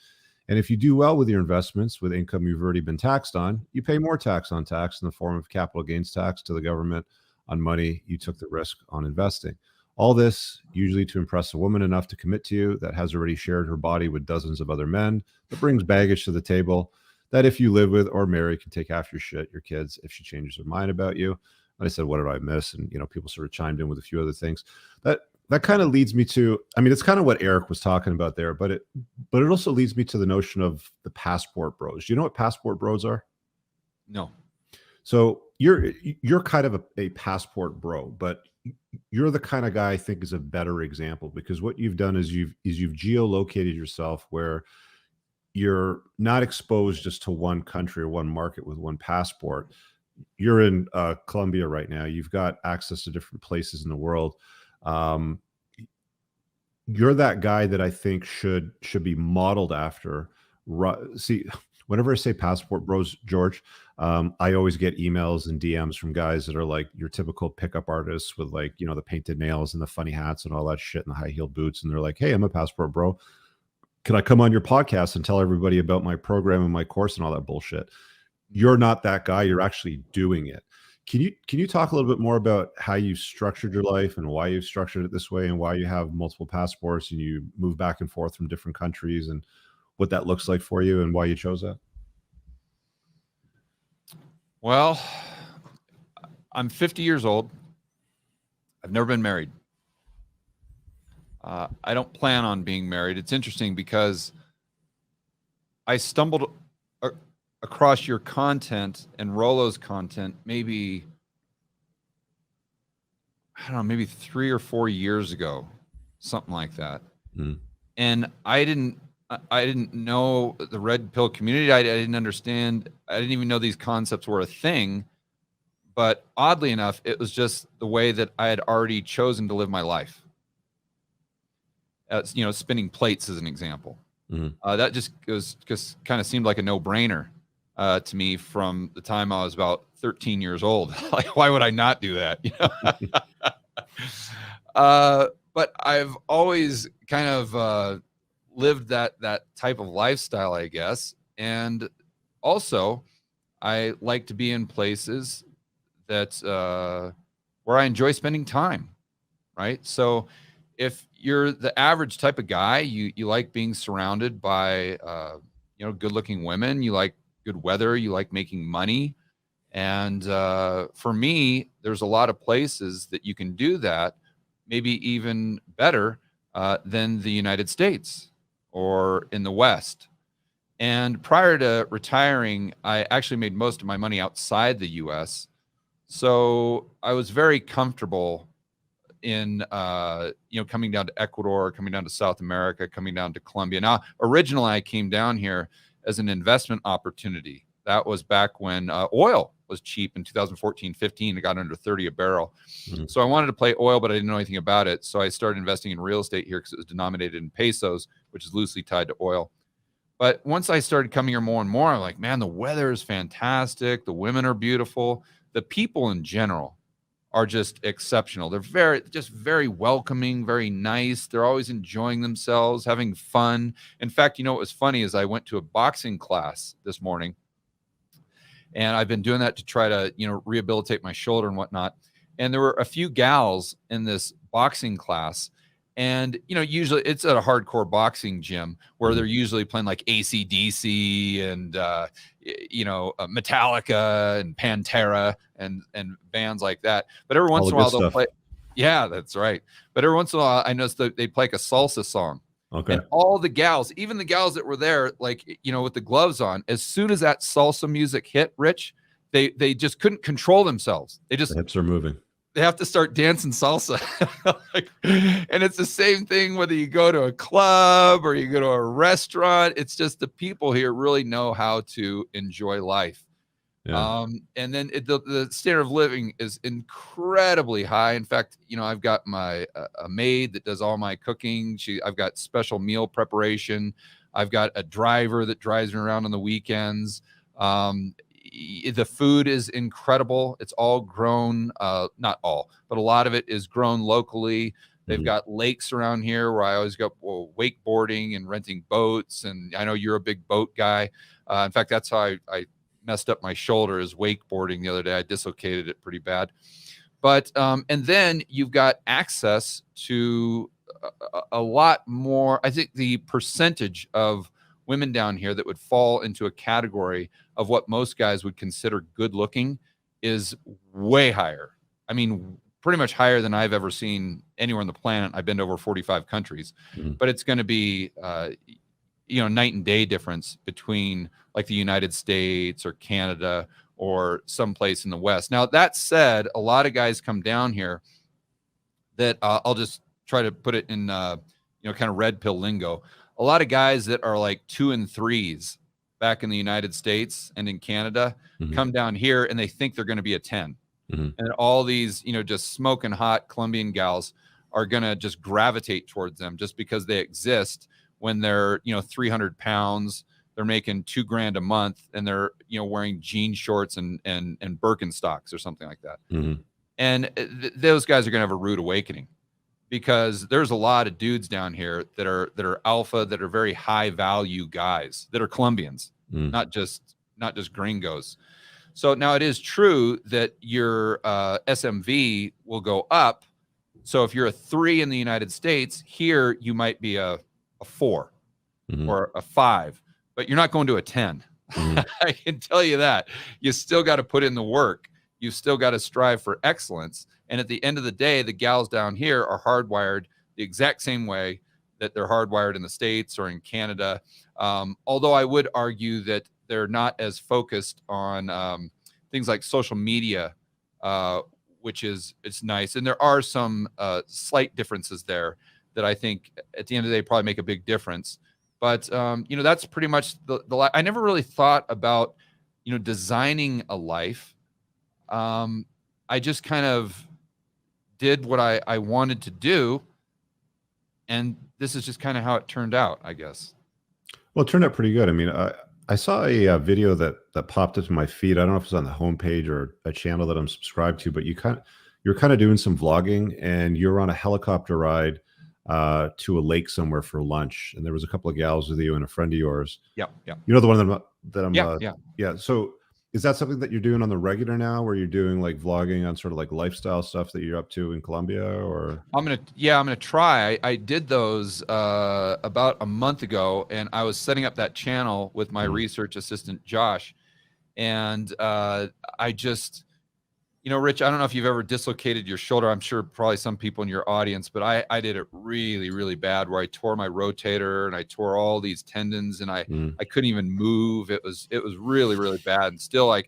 And if you do well with your investments with income you've already been taxed on, you pay more tax on tax in the form of capital gains tax to the government on money you took the risk on investing. All this usually to impress a woman enough to commit to you that has already shared her body with dozens of other men, that brings baggage to the table, that if you live with or marry can take half your shit, your kids, if she changes her mind about you. And I said, what did I miss? And people sort of chimed in with a few other things. That kind of leads me to, it's kind of what Eric was talking about there, but it also leads me to the notion of the passport bros. Do you know what passport bros are? No. So you're kind of a passport bro, but you're the kind of guy I think is a better example, because what you've done is you've geolocated yourself where you're not exposed just to one country or one market with one passport. You're in Colombia right now. You've got access to different places in the world. You're that guy that I think should be modeled after. See, whenever I say passport bros, George, I always get emails and DMs from guys that are like your typical pickup artists with like, the painted nails and the funny hats and all that shit and the high heeled boots. And they're like, "Hey, I'm a passport bro. Can I come on your podcast and tell everybody about my program and my course and all that bullshit?" You're not that guy. You're actually doing it. Can you talk a little bit more about how you structured your life and why you've structured it this way and why you have multiple passports and you move back and forth from different countries and what that looks like for you and why you chose that? Well, I'm 50 years old. I've never been married. I don't plan on being married. It's interesting because I stumbled across your content and Rolo's content maybe, I don't know, maybe 3 or 4 years ago, something like that. Mm. And I didn't know the red pill community. I didn't understand. I didn't even know these concepts were a thing. But oddly enough, it was just the way that I had already chosen to live my life. Spinning plates as an example. Mm. That just kind of seemed like a no-brainer to me from the time I was about 13 years old. Like, why would I not do that? But I've always kind of lived that type of lifestyle, I guess. And also, I like to be in places that where I enjoy spending time, right? So if you're the average type of guy, you like being surrounded by good-looking women, you like good weather, you like making money. And for me, there's a lot of places that you can do that, maybe even better than the United States or in the West. And prior to retiring, I actually made most of my money outside the US. So I was very comfortable in coming down to Ecuador, coming down to South America, coming down to Colombia. Now, originally I came down here as an investment opportunity. That was back when oil was cheap in 2014-15. It got under 30 a barrel. Mm. So I wanted to play oil, but I didn't know anything about it. So I started investing in real estate here because it was denominated in pesos, which is loosely tied to oil. But once I started coming here more and more, I'm like, man, the weather is fantastic. The women are beautiful. The people in general are just exceptional. They're very welcoming, very nice. They're always enjoying themselves, having fun. In fact, what was funny is I went to a boxing class this morning, and I've been doing that to try to, rehabilitate my shoulder and whatnot. And there were a few gals in this boxing class. And, usually it's at a hardcore boxing gym where they're usually playing like AC/DC and, Metallica and Pantera and bands like that. But every once in a while they'll play. Yeah, that's right. But every once in a while I noticed that they play like a salsa song. Okay. And all the gals, even the gals that were there, like, with the gloves on, as soon as that salsa music hit, Rich, they just couldn't control themselves. The hips are moving. They have to start dancing salsa. And it's the same thing whether you go to a club or you go to a restaurant. It's just the people here really know how to enjoy life. Yeah. And then the standard of living is incredibly high. In fact, I've got my a maid that does all my cooking. I've got special meal preparation. I've got a driver that drives me around on the weekends. The food is incredible. It's all grown, not all, but a lot of it is grown locally. They've got lakes around here where I always go wakeboarding and renting boats. And I know you're a big boat guy. In fact, that's how I messed up my shoulder, is wakeboarding the other day. I dislocated it pretty bad. But and then you've got access to a lot more. I think the percentage of women down here that would fall into a category of what most guys would consider good looking is way higher. I mean, pretty much higher than I've ever seen anywhere on the planet. I've been to over 45 countries, but it's going to be, night and day difference between like the United States or Canada or someplace in the West. Now, that said, a lot of guys come down here that I'll just try to put it in, kind of red pill lingo. A lot of guys that are like 2 and 3s back in the United States and in Canada come down here and they think they're going to be a 10. And all these, just smoking hot Colombian gals are going to just gravitate towards them just because they exist when they're, 300 pounds, they're making $2,000 a month and they're, wearing jean shorts and Birkenstocks or something like that. And those guys are going to have a rude awakening, because there's a lot of dudes down here that are alpha, that are very high value guys that are Colombians, not just gringos. So now it is true that your SMV will go up. So if you're a 3 in the United States, here you might be a 4 or a 5, but you're not going to a 10. I can tell you that. You still got to put in the work. You still got to strive for excellence. And at the end of the day, the gals down here are hardwired the exact same way that they're hardwired in the States or in Canada. Although I would argue that they're not as focused on things like social media, which is it's nice. And there are some slight differences there that I think at the end of the day probably make a big difference. But you know, that's pretty much the I never really thought about, you know, designing a life. I just kind of did what I wanted to do, and this is just kind of how it turned out, I guess. Well, it turned out pretty good. I mean, I saw a video that popped up to my feed. I don't know if it's on the homepage or a channel that I'm subscribed to, but you're kind of doing some vlogging, and you're on a helicopter ride to a lake somewhere for lunch, and there was a couple of gals with you and a friend of yours. Yeah. You know, the one that I'm yeah. So is that something that you're doing on the regular now, where you're doing like vlogging on sort of like lifestyle stuff that you're up to in Colombia? Or I'm gonna try. I did those about a month ago, and I was setting up that channel with my research assistant Josh, and I just, you know, Rich, I don't know if you've ever dislocated your shoulder. I'm sure probably some people in your audience, but I did it really, really bad, where I tore my rotator and I tore all these tendons, and I couldn't even move. It was really, really bad. And still I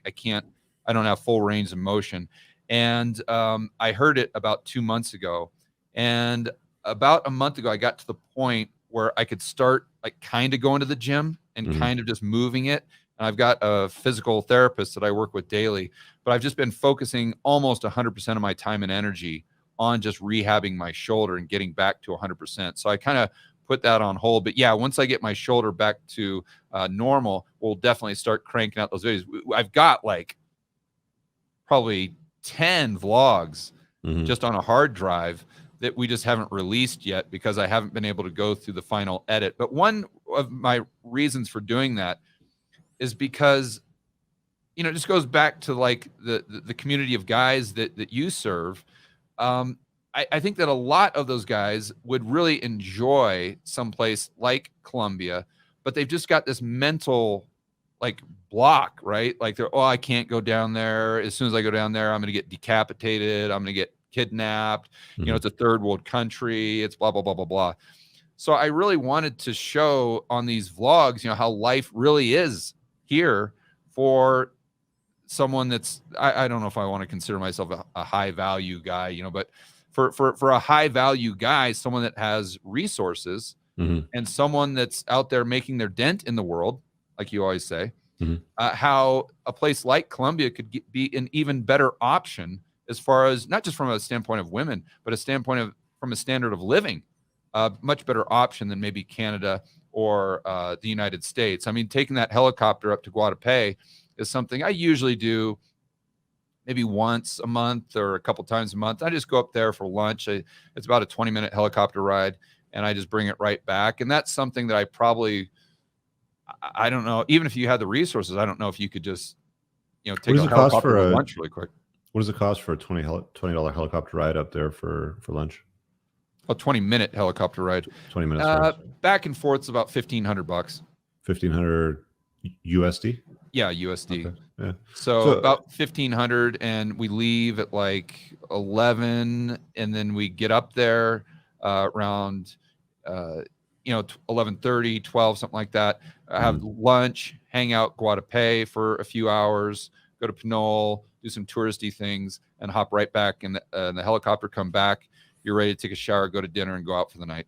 don't have full range of motion. And I heard it about 2 months ago. And about a month ago, I got to the point where I could start like kind of going to the gym and kind of just moving it. And I've got a physical therapist that I work with daily, but I've just been focusing almost 100% of my time and energy on just rehabbing my shoulder and getting back to 100%. So I kind of put that on hold. But yeah, once I get my shoulder back to normal, we'll definitely start cranking out those videos. I've got like probably 10 vlogs just on a hard drive that we just haven't released yet because I haven't been able to go through the final edit. But one of my reasons for doing that is because, you know, it just goes back to like the community of guys that you serve. I think that a lot of those guys would really enjoy someplace like Colombia, but they've just got this mental like block, right? Like they're, oh, I can't go down there. As soon as I go down there, I'm going to get decapitated. I'm going to get kidnapped. You know, it's a third world country. It's blah, blah, blah, blah, blah. So I really wanted to show on these vlogs, you know, how life really is here for someone that's, I don't know if I want to consider myself a high value guy, you know, but for a high value guy, someone that has resources and someone that's out there making their dent in the world, like you always say, how a place like Colombia could be an even better option as far as not just from a standpoint of women, but a standpoint of from a standard of living, much better option than maybe Canada or the United States. I mean, taking that helicopter up to Guadalupe is something I usually do maybe once a month or a couple times a month. I just go up there for lunch. It's about a 20-minute helicopter ride, and I just bring it right back. And that's something that I don't know, even if you had the resources, I don't know if you could just, you know, take a helicopter to lunch really quick. What does it cost for a $20 helicopter ride up there for lunch? A 20-minute helicopter ride. 20 minutes. Back and forth is about $1,500. $1,500 USD? Yeah, USD. Okay. Yeah. So about 1,500, and we leave at like 11, and then we get up there around 11:30, 12, something like that. Have lunch, hang out Guadalupe for a few hours, go to Pinole, do some touristy things, and hop right back in the helicopter. Come back. You're ready to take a shower, go to dinner, and go out for the night.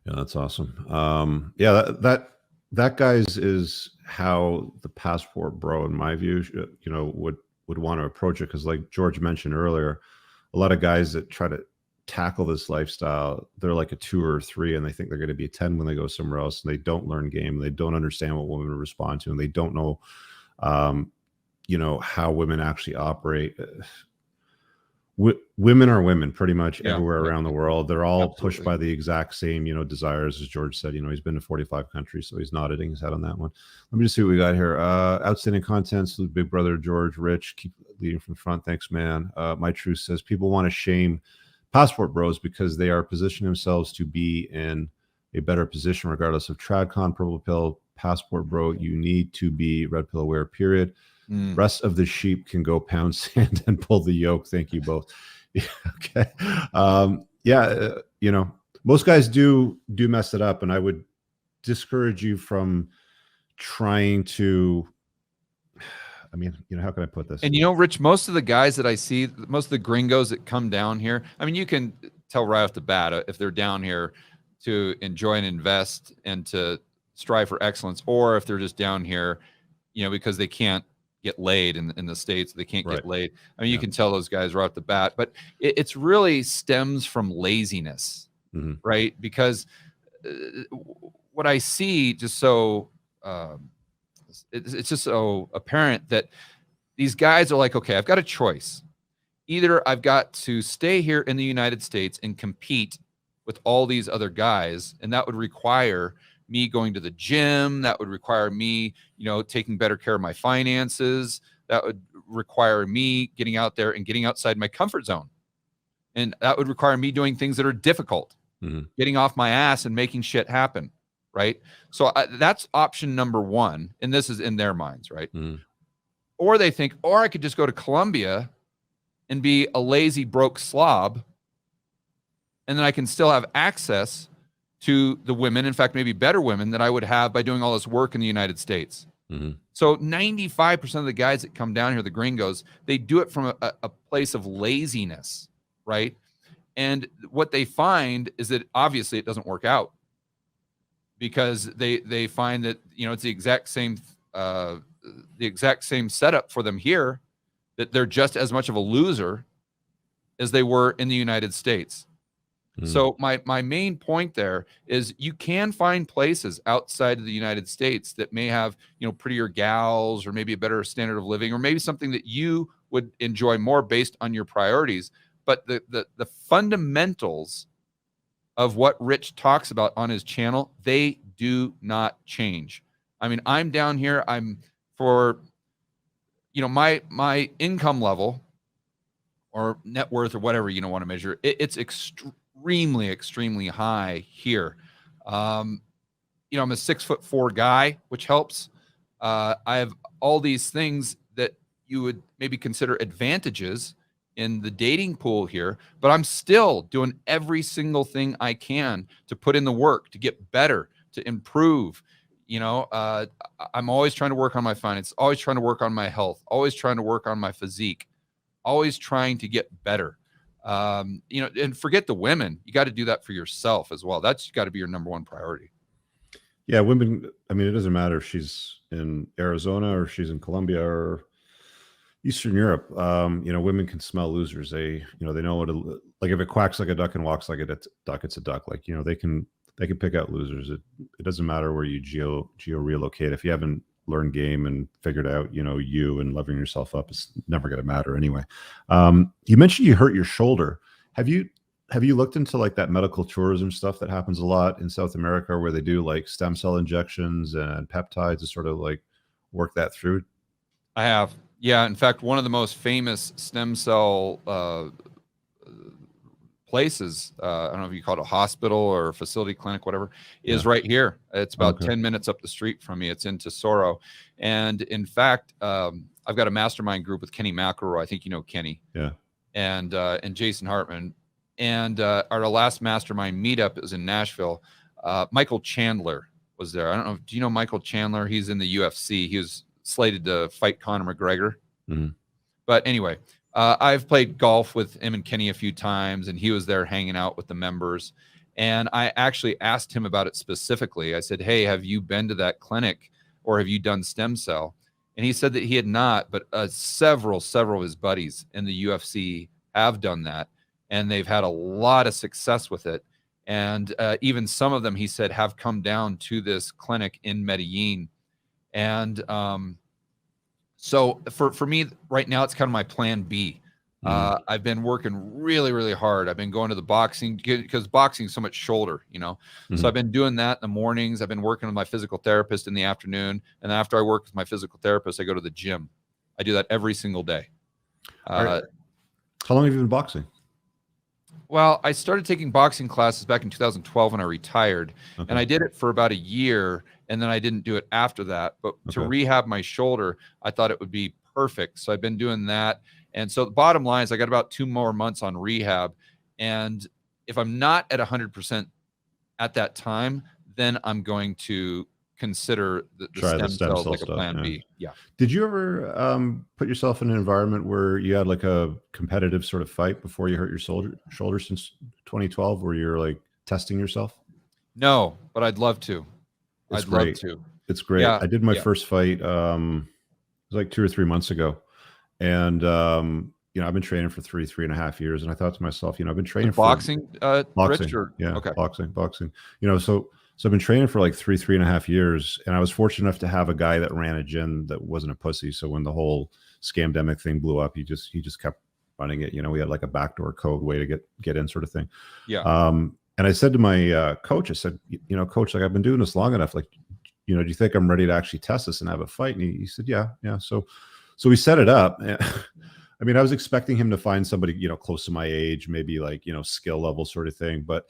Yeah, that's awesome. Yeah, that guys is how the passport bro, in my view, you know, would want to approach it. Because like George mentioned earlier, a lot of guys that try to tackle this lifestyle, they're like a 2 or 3, and they think they're going to be a 10 when they go somewhere else, and they don't learn game, and they don't understand what women respond to, and they don't know, you know, how women actually operate. women are women pretty much Yeah, everywhere right. around the world. They're all pushed Absolutely. by the exact same, desires, as George said. He's been to 45 countries, so he's nodding his head on that one. Let me just see what we got here. Outstanding content, salute Big Brother George Rich, keep leading from the front. Thanks, man. My Truth says people want to shame passport bros because they are positioning themselves to be in a better position regardless of TradCon, Purple Pill, passport bro. You need to be red pill aware, period. Mm. Rest of the sheep can go pound sand and pull the yoke. Thank you both. Yeah, okay. Yeah, most guys do mess it up, and I would discourage you from trying to. I mean, how can I put this? And Rich, most of the guys that I see, most of the gringos that come down here, I mean, you can tell right off the bat if they're down here to enjoy and invest and to strive for excellence, or if they're just down here, because they can't get laid in the States, they can't get laid. I mean, you can tell those guys right off the bat, but it's really stems from laziness, right? Because what I see just so it's just so apparent that these guys are like, okay, I've got a choice. Either I've got to stay here in the United States and compete with all these other guys, and that would require me going to the gym. That would require me, taking better care of my finances. That would require me getting out there and getting outside my comfort zone. And that would require me doing things that are difficult, getting off my ass and making shit happen, right? So that's option number one. And this is in their minds, right? Or they think, or I could just go to Colombia and be a lazy, broke slob, and then I can still have access to the women, in fact, maybe better women that I would have by doing all this work in the United States. So 95% of the guys that come down here, the gringos, they do it from a place of laziness, right? And what they find is that obviously it doesn't work out because they find that, it's the exact same setup for them here, that they're just as much of a loser as they were in the United States. So my main point there is you can find places outside of the United States that may have, prettier gals or maybe a better standard of living or maybe something that you would enjoy more based on your priorities. But the fundamentals of what Rich talks about on his channel, they do not change. I mean, I'm down here, I'm for, my income level or net worth or whatever you want to measure, it's extremely high here. I'm a 6'4" guy, which helps. I have all these things that you would maybe consider advantages in the dating pool here, but I'm still doing every single thing I can to put in the work, to get better, to improve. I'm always trying to work on my finance, always trying to work on my health, always trying to work on my physique, always trying to get better. And forget the women. You got to do that for yourself as well. That's got to be your number one priority. Yeah, women. I mean, it doesn't matter if she's in Arizona or she's in Colombia or Eastern Europe. Women can smell losers. They know what like if it quacks like a duck and walks like a duck, it's a duck. Like, they can pick out losers. It doesn't matter where you geo relocate. If you haven't learned game and figured out, you and loving yourself up, is never going to matter anyway. You mentioned you hurt your shoulder. Have you looked into like that medical tourism stuff that happens a lot in South America where they do like stem cell injections and peptides to sort of like work that through? I have. Yeah. In fact, one of the most famous stem cell places, I don't know if you call it a hospital or a facility, clinic, whatever, is right here. It's about 10 minutes up the street from me. It's in Tesoro. And in fact, I've got a mastermind group with Kenny McElroy. I think you know Kenny. Yeah. And Jason Hartman. And our last mastermind meetup is in Nashville. Michael Chandler was there. I don't know. Do you know Michael Chandler? He's in the UFC. He was slated to fight Conor McGregor. But anyway, I've played golf with him and Kenny a few times, and he was there hanging out with the members. And I actually asked him about it specifically. I said, hey, have you been to that clinic or have you done stem cell? And he said that he had not, but several of his buddies in the UFC have done that. And they've had a lot of success with it. And even some of them, he said, have come down to this clinic in Medellin. And so for me right now, it's kind of my plan B. I've been working really, really hard. I've been going to the boxing because boxing is so much shoulder, So I've been doing that in the mornings. I've been working with my physical therapist in the afternoon. And after I work with my physical therapist, I go to the gym. I do that every single day. How long have you been boxing? Well, I started taking boxing classes back in 2012 when I retired, and I did it for about a year, and then I didn't do it after that. But to rehab my shoulder, I thought it would be perfect. So I've been doing that. And so the bottom line is I got about 2 more months on rehab. And if I'm not at 100% at that time, then I'm going to consider the stem cells like stuff, a plan B. Yeah. Did you ever put yourself in an environment where you had like a competitive sort of fight before you hurt your shoulder since 2012, where you're like testing yourself? No, but I'd love to. I'd love to. It's great. Yeah. I did my first fight. It was like 2 or 3 months ago. And, I've been training for 3.5 years. And I thought to myself, I've been training for boxing. Rich, or? Yeah. Okay. Boxing. So I've been training for like 3.5 years, and I was fortunate enough to have a guy that ran a gym that wasn't a pussy. So when the whole scamdemic thing blew up, he just kept running it. We had like a backdoor code way to get in, sort of thing. Yeah. And I said to my coach, I said, coach, like I've been doing this long enough. Like, do you think I'm ready to actually test this and have a fight? And he said, yeah. So we set it up. I mean, I was expecting him to find somebody, close to my age, maybe like, skill level sort of thing. But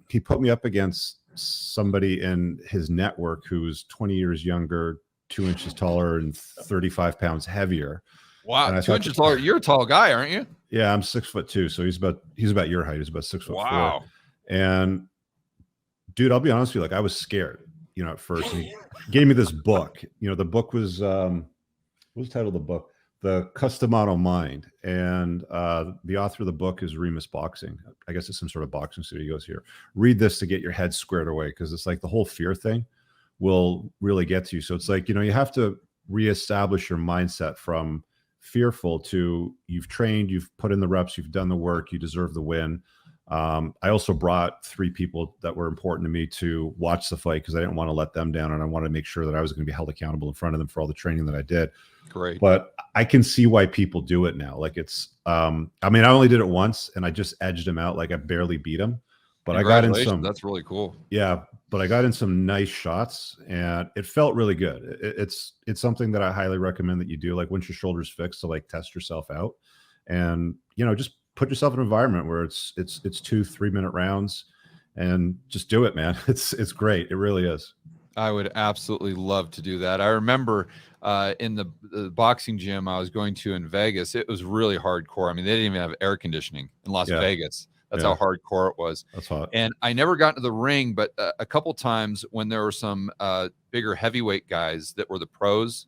he put me up against somebody in his network who's 20 years younger, 2 inches taller, and 35 pounds heavier. Wow, 2 inches taller. You're a tall guy, aren't you? Yeah, I'm 6'2", so he's about your height. He's about 6'4". Wow. And dude, I'll be honest with you, like I was scared, at first. And he gave me this book. The book was what was the title of the book? The Customano Mind. And the author of the book is Remus Boxing. I guess it's some sort of boxing studio. He goes, here, read this to get your head squared away, because it's like the whole fear thing will really get to you. So it's like, you have to reestablish your mindset from fearful to you've trained, you've put in the reps, you've done the work, you deserve the win. I also brought 3 people that were important to me to watch the fight because I didn't want to let them down, and I wanted to make sure that I was going to be held accountable in front of them for all the training that I did. Great. But I can see why people do it now. Like it's, I mean, I only did it once and I just edged him out. Like I barely beat him, but I got in some, that's really cool. Yeah. But I got in some nice shots and it felt really good. It's something that I highly recommend that you do. Like once your shoulder's fixed, to like test yourself out and, just put yourself in an environment where it's 2-3 minute rounds and just do it, man. It's great. It really is. I would absolutely love to do that. I remember in the boxing gym I was going to in Vegas, it was really hardcore. I mean, they didn't even have air conditioning in Las Vegas. That's how hardcore it was. That's hot. And I never got into the ring, but a couple times when there were some bigger heavyweight guys that were the pros,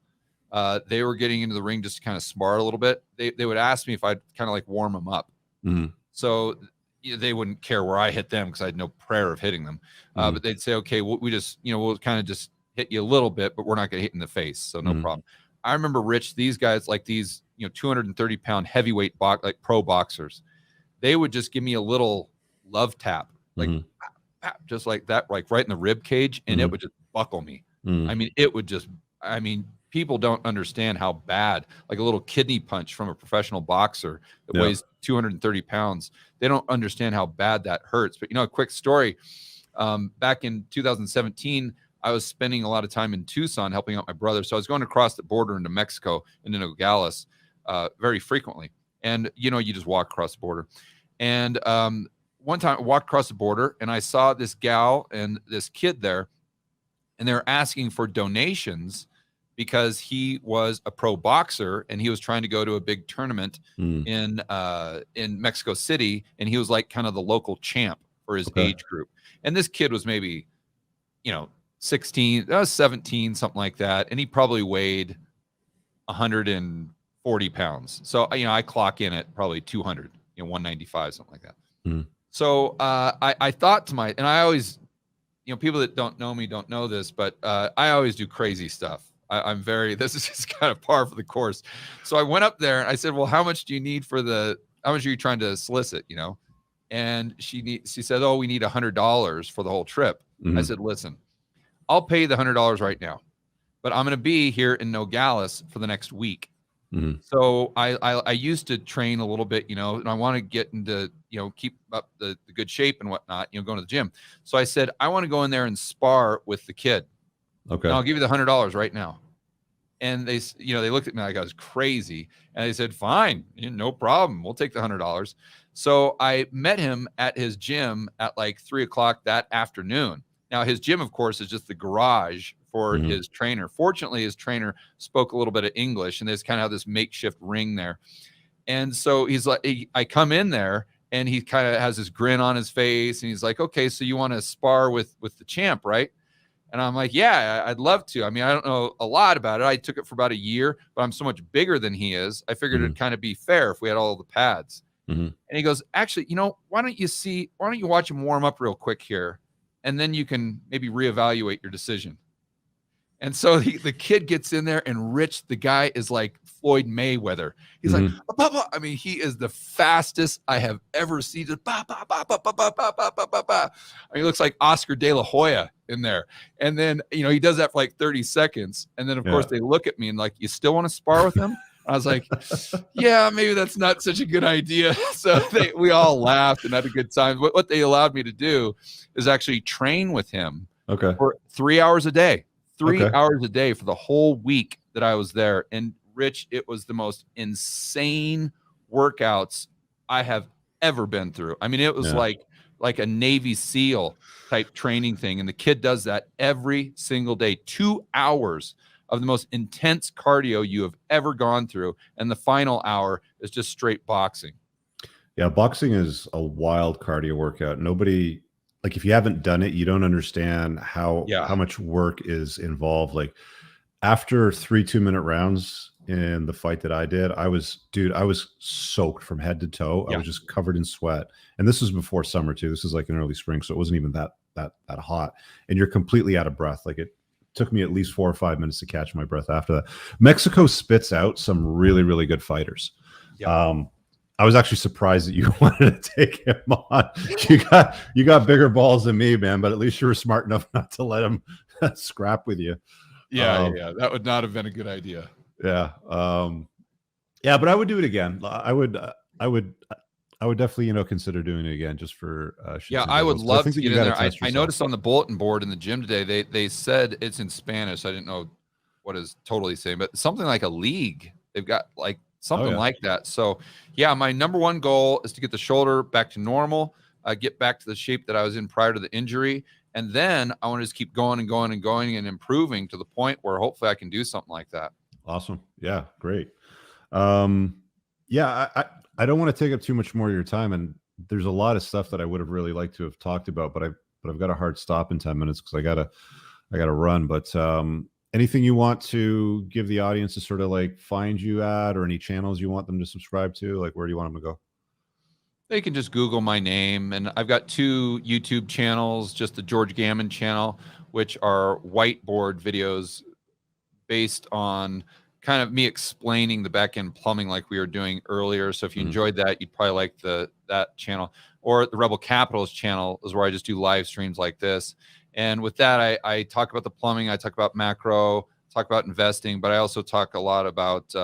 they were getting into the ring just to kind of smart a little bit. They would ask me if I'd kind of like warm them up. Mm-hmm. So they wouldn't care where I hit them because I had no prayer of hitting them. But they'd say, okay, we just, we'll kind of just hit you a little bit, but we're not going to hit in the face. So no problem. I remember, Rich, these guys, like these, 230-pound heavyweight like pro boxers, they would just give me a little love tap, like just like that, like right in the rib cage. And it would just buckle me. I mean, people don't understand how bad, like a little kidney punch from a professional boxer that weighs 230 pounds. They don't understand how bad that hurts. But, a quick story. Back in 2017, I was spending a lot of time in Tucson helping out my brother. So I was going across the border into Mexico, into Nogales, very frequently. And, you just walk across the border. And one time I walked across the border and I saw this gal and this kid there, and they were asking for donations because he was a pro boxer and he was trying to go to a big tournament in Mexico City. And he was like kind of the local champ for his age group. And this kid was maybe, 16, 17, something like that. And he probably weighed 140 pounds. So, I clock in at probably 200, 195, something like that. So I thought to and I always, people that don't know me don't know this, but I always do crazy stuff. This is just kind of par for the course. So I went up there and I said, well, how much do you need how much are you trying to solicit, And she said, oh, we need $100 for the whole trip. I said, listen, I'll pay the $100 right now, but I'm going to be here in Nogales for the next week. Mhm. So I used to train a little bit, and I want to get into, keep up the good shape and whatnot, going to the gym. So I said, I want to go in there and spar with the kid. And Okay. I'll give you the $100 right now. And they looked at me like I was crazy. And they said, fine, no problem. We'll take the $100. So I met him at his gym at like 3:00 that afternoon. Now, his gym, of course, is just the garage for Mhm. his trainer. Fortunately, his trainer spoke a little bit of English, and there's kind of this makeshift ring there. And so he's like, I come in there, and he kind of has this grin on his face, and he's like, okay, so you want to spar with the champ, right? And I'm like, yeah, I'd love to. I mean, I don't know a lot about it. I took it for about a year, but I'm so much bigger than he is. I figured it'd Mhm. kind of be fair if we had all the pads. Mhm. And he goes, actually, why don't you watch him warm up real quick here? And then you can maybe reevaluate your decision. And so the kid gets in there, and Rich, the guy, is like Floyd Mayweather. He's like, Mhm. bah, bah. I mean, he is the fastest I have ever seen. Just bah, bah, bah, bah, bah, bah, bah, bah, bah, bah, bah. I mean, he looks like Oscar De La Hoya in there. And then, he does that for like 30 seconds. And then, of course, Yeah. they look at me and like, you still want to spar with him? I was like, yeah, maybe that's not such a good idea. So we all laughed and had a good time. What they allowed me to do is actually train with him Okay. for 3 hours a day. 3 Okay. hours a day for the whole week that I was there. And Rich, it was the most insane workouts I have ever been through. I mean, it was Yeah. like a Navy SEAL type training thing. And the kid does that every single day, 2 hours of the most intense cardio you have ever gone through. And the final hour is just straight boxing. Yeah, boxing is a wild cardio workout. Nobody, like, if you haven't done it, you don't understand how Yeah. much work is involved. Like, after 3 2-minute rounds in the fight that I did, I was soaked from head to toe. I Yeah. was just covered in sweat. And this was before summer too. This is like in early spring, so it wasn't even that hot. And you're completely out of breath. Like, it took me at least 4 or 5 minutes to catch my breath after that. Mexico spits out some really, really good fighters. Yeah. I was actually surprised that you wanted to take him on. You got bigger balls than me, man, but at least you were smart enough not to let him scrap with you. Yeah. That would not have been a good idea. Yeah. Yeah, but I would do it again. I would definitely, consider doing it again just for shits Yeah, and I would giggles. I love think to that you get in got to there. test I yourself. noticed on the bulletin board in the gym today, they said it's in Spanish. I didn't know what is totally saying, but something like a league. They've got like something yeah. like that. So yeah, my number one goal is to get the shoulder back to normal, get back to the shape that I was in prior to the injury. And then I want to just keep going and going and going and improving to the point where hopefully I can do something like that. Awesome. Yeah, great. Yeah, I don't want to take up too much more of your time, and there's a lot of stuff that I would have really liked to have talked about, but I've got a hard stop in 10 minutes because I gotta run. But anything you want to give the audience to sort of like find you at, or any channels you want them to subscribe to? Like, where do you want them to go? They can just Google my name, and I've got 2 YouTube channels, just the George Gammon channel, which are whiteboard videos based on kind of me explaining the back end plumbing like we were doing earlier. So if you enjoyed that, you'd probably like that channel. Or the Rebel Capitalist channel is where I just do live streams like this. And with that, I talk about the plumbing, I talk about macro, talk about investing, but I also talk a lot about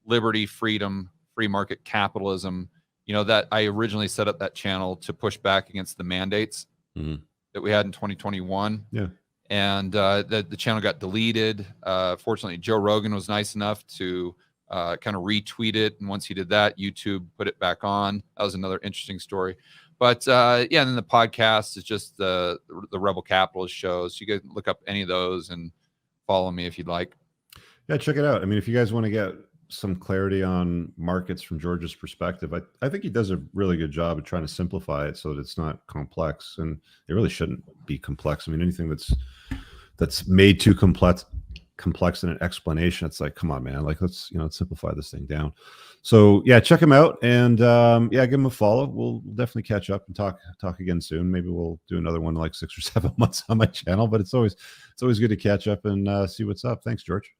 liberty, freedom, free market capitalism. That I originally set up that channel to push back against the mandates that we had in 2021. Yeah. And the channel got deleted. Fortunately, Joe Rogan was nice enough to kind of retweet it. And once he did that, YouTube put it back on. That was another interesting story. But yeah, and then the podcast is just the Rebel Capitalist shows. You can look up any of those and follow me if you'd like. Yeah, check it out. I mean, if you guys want to get some clarity on markets from George's perspective, I think he does a really good job of trying to simplify it so that it's not complex, and it really shouldn't be complex. I mean, anything that's made too complex in an explanation, it's like, come on, man, like let's simplify this thing down. So yeah, check him out, and yeah, give him a follow. We'll definitely catch up and talk again soon. Maybe we'll do another one in like 6 or 7 months on my channel, but it's always good to catch up and see what's up. Thanks, George.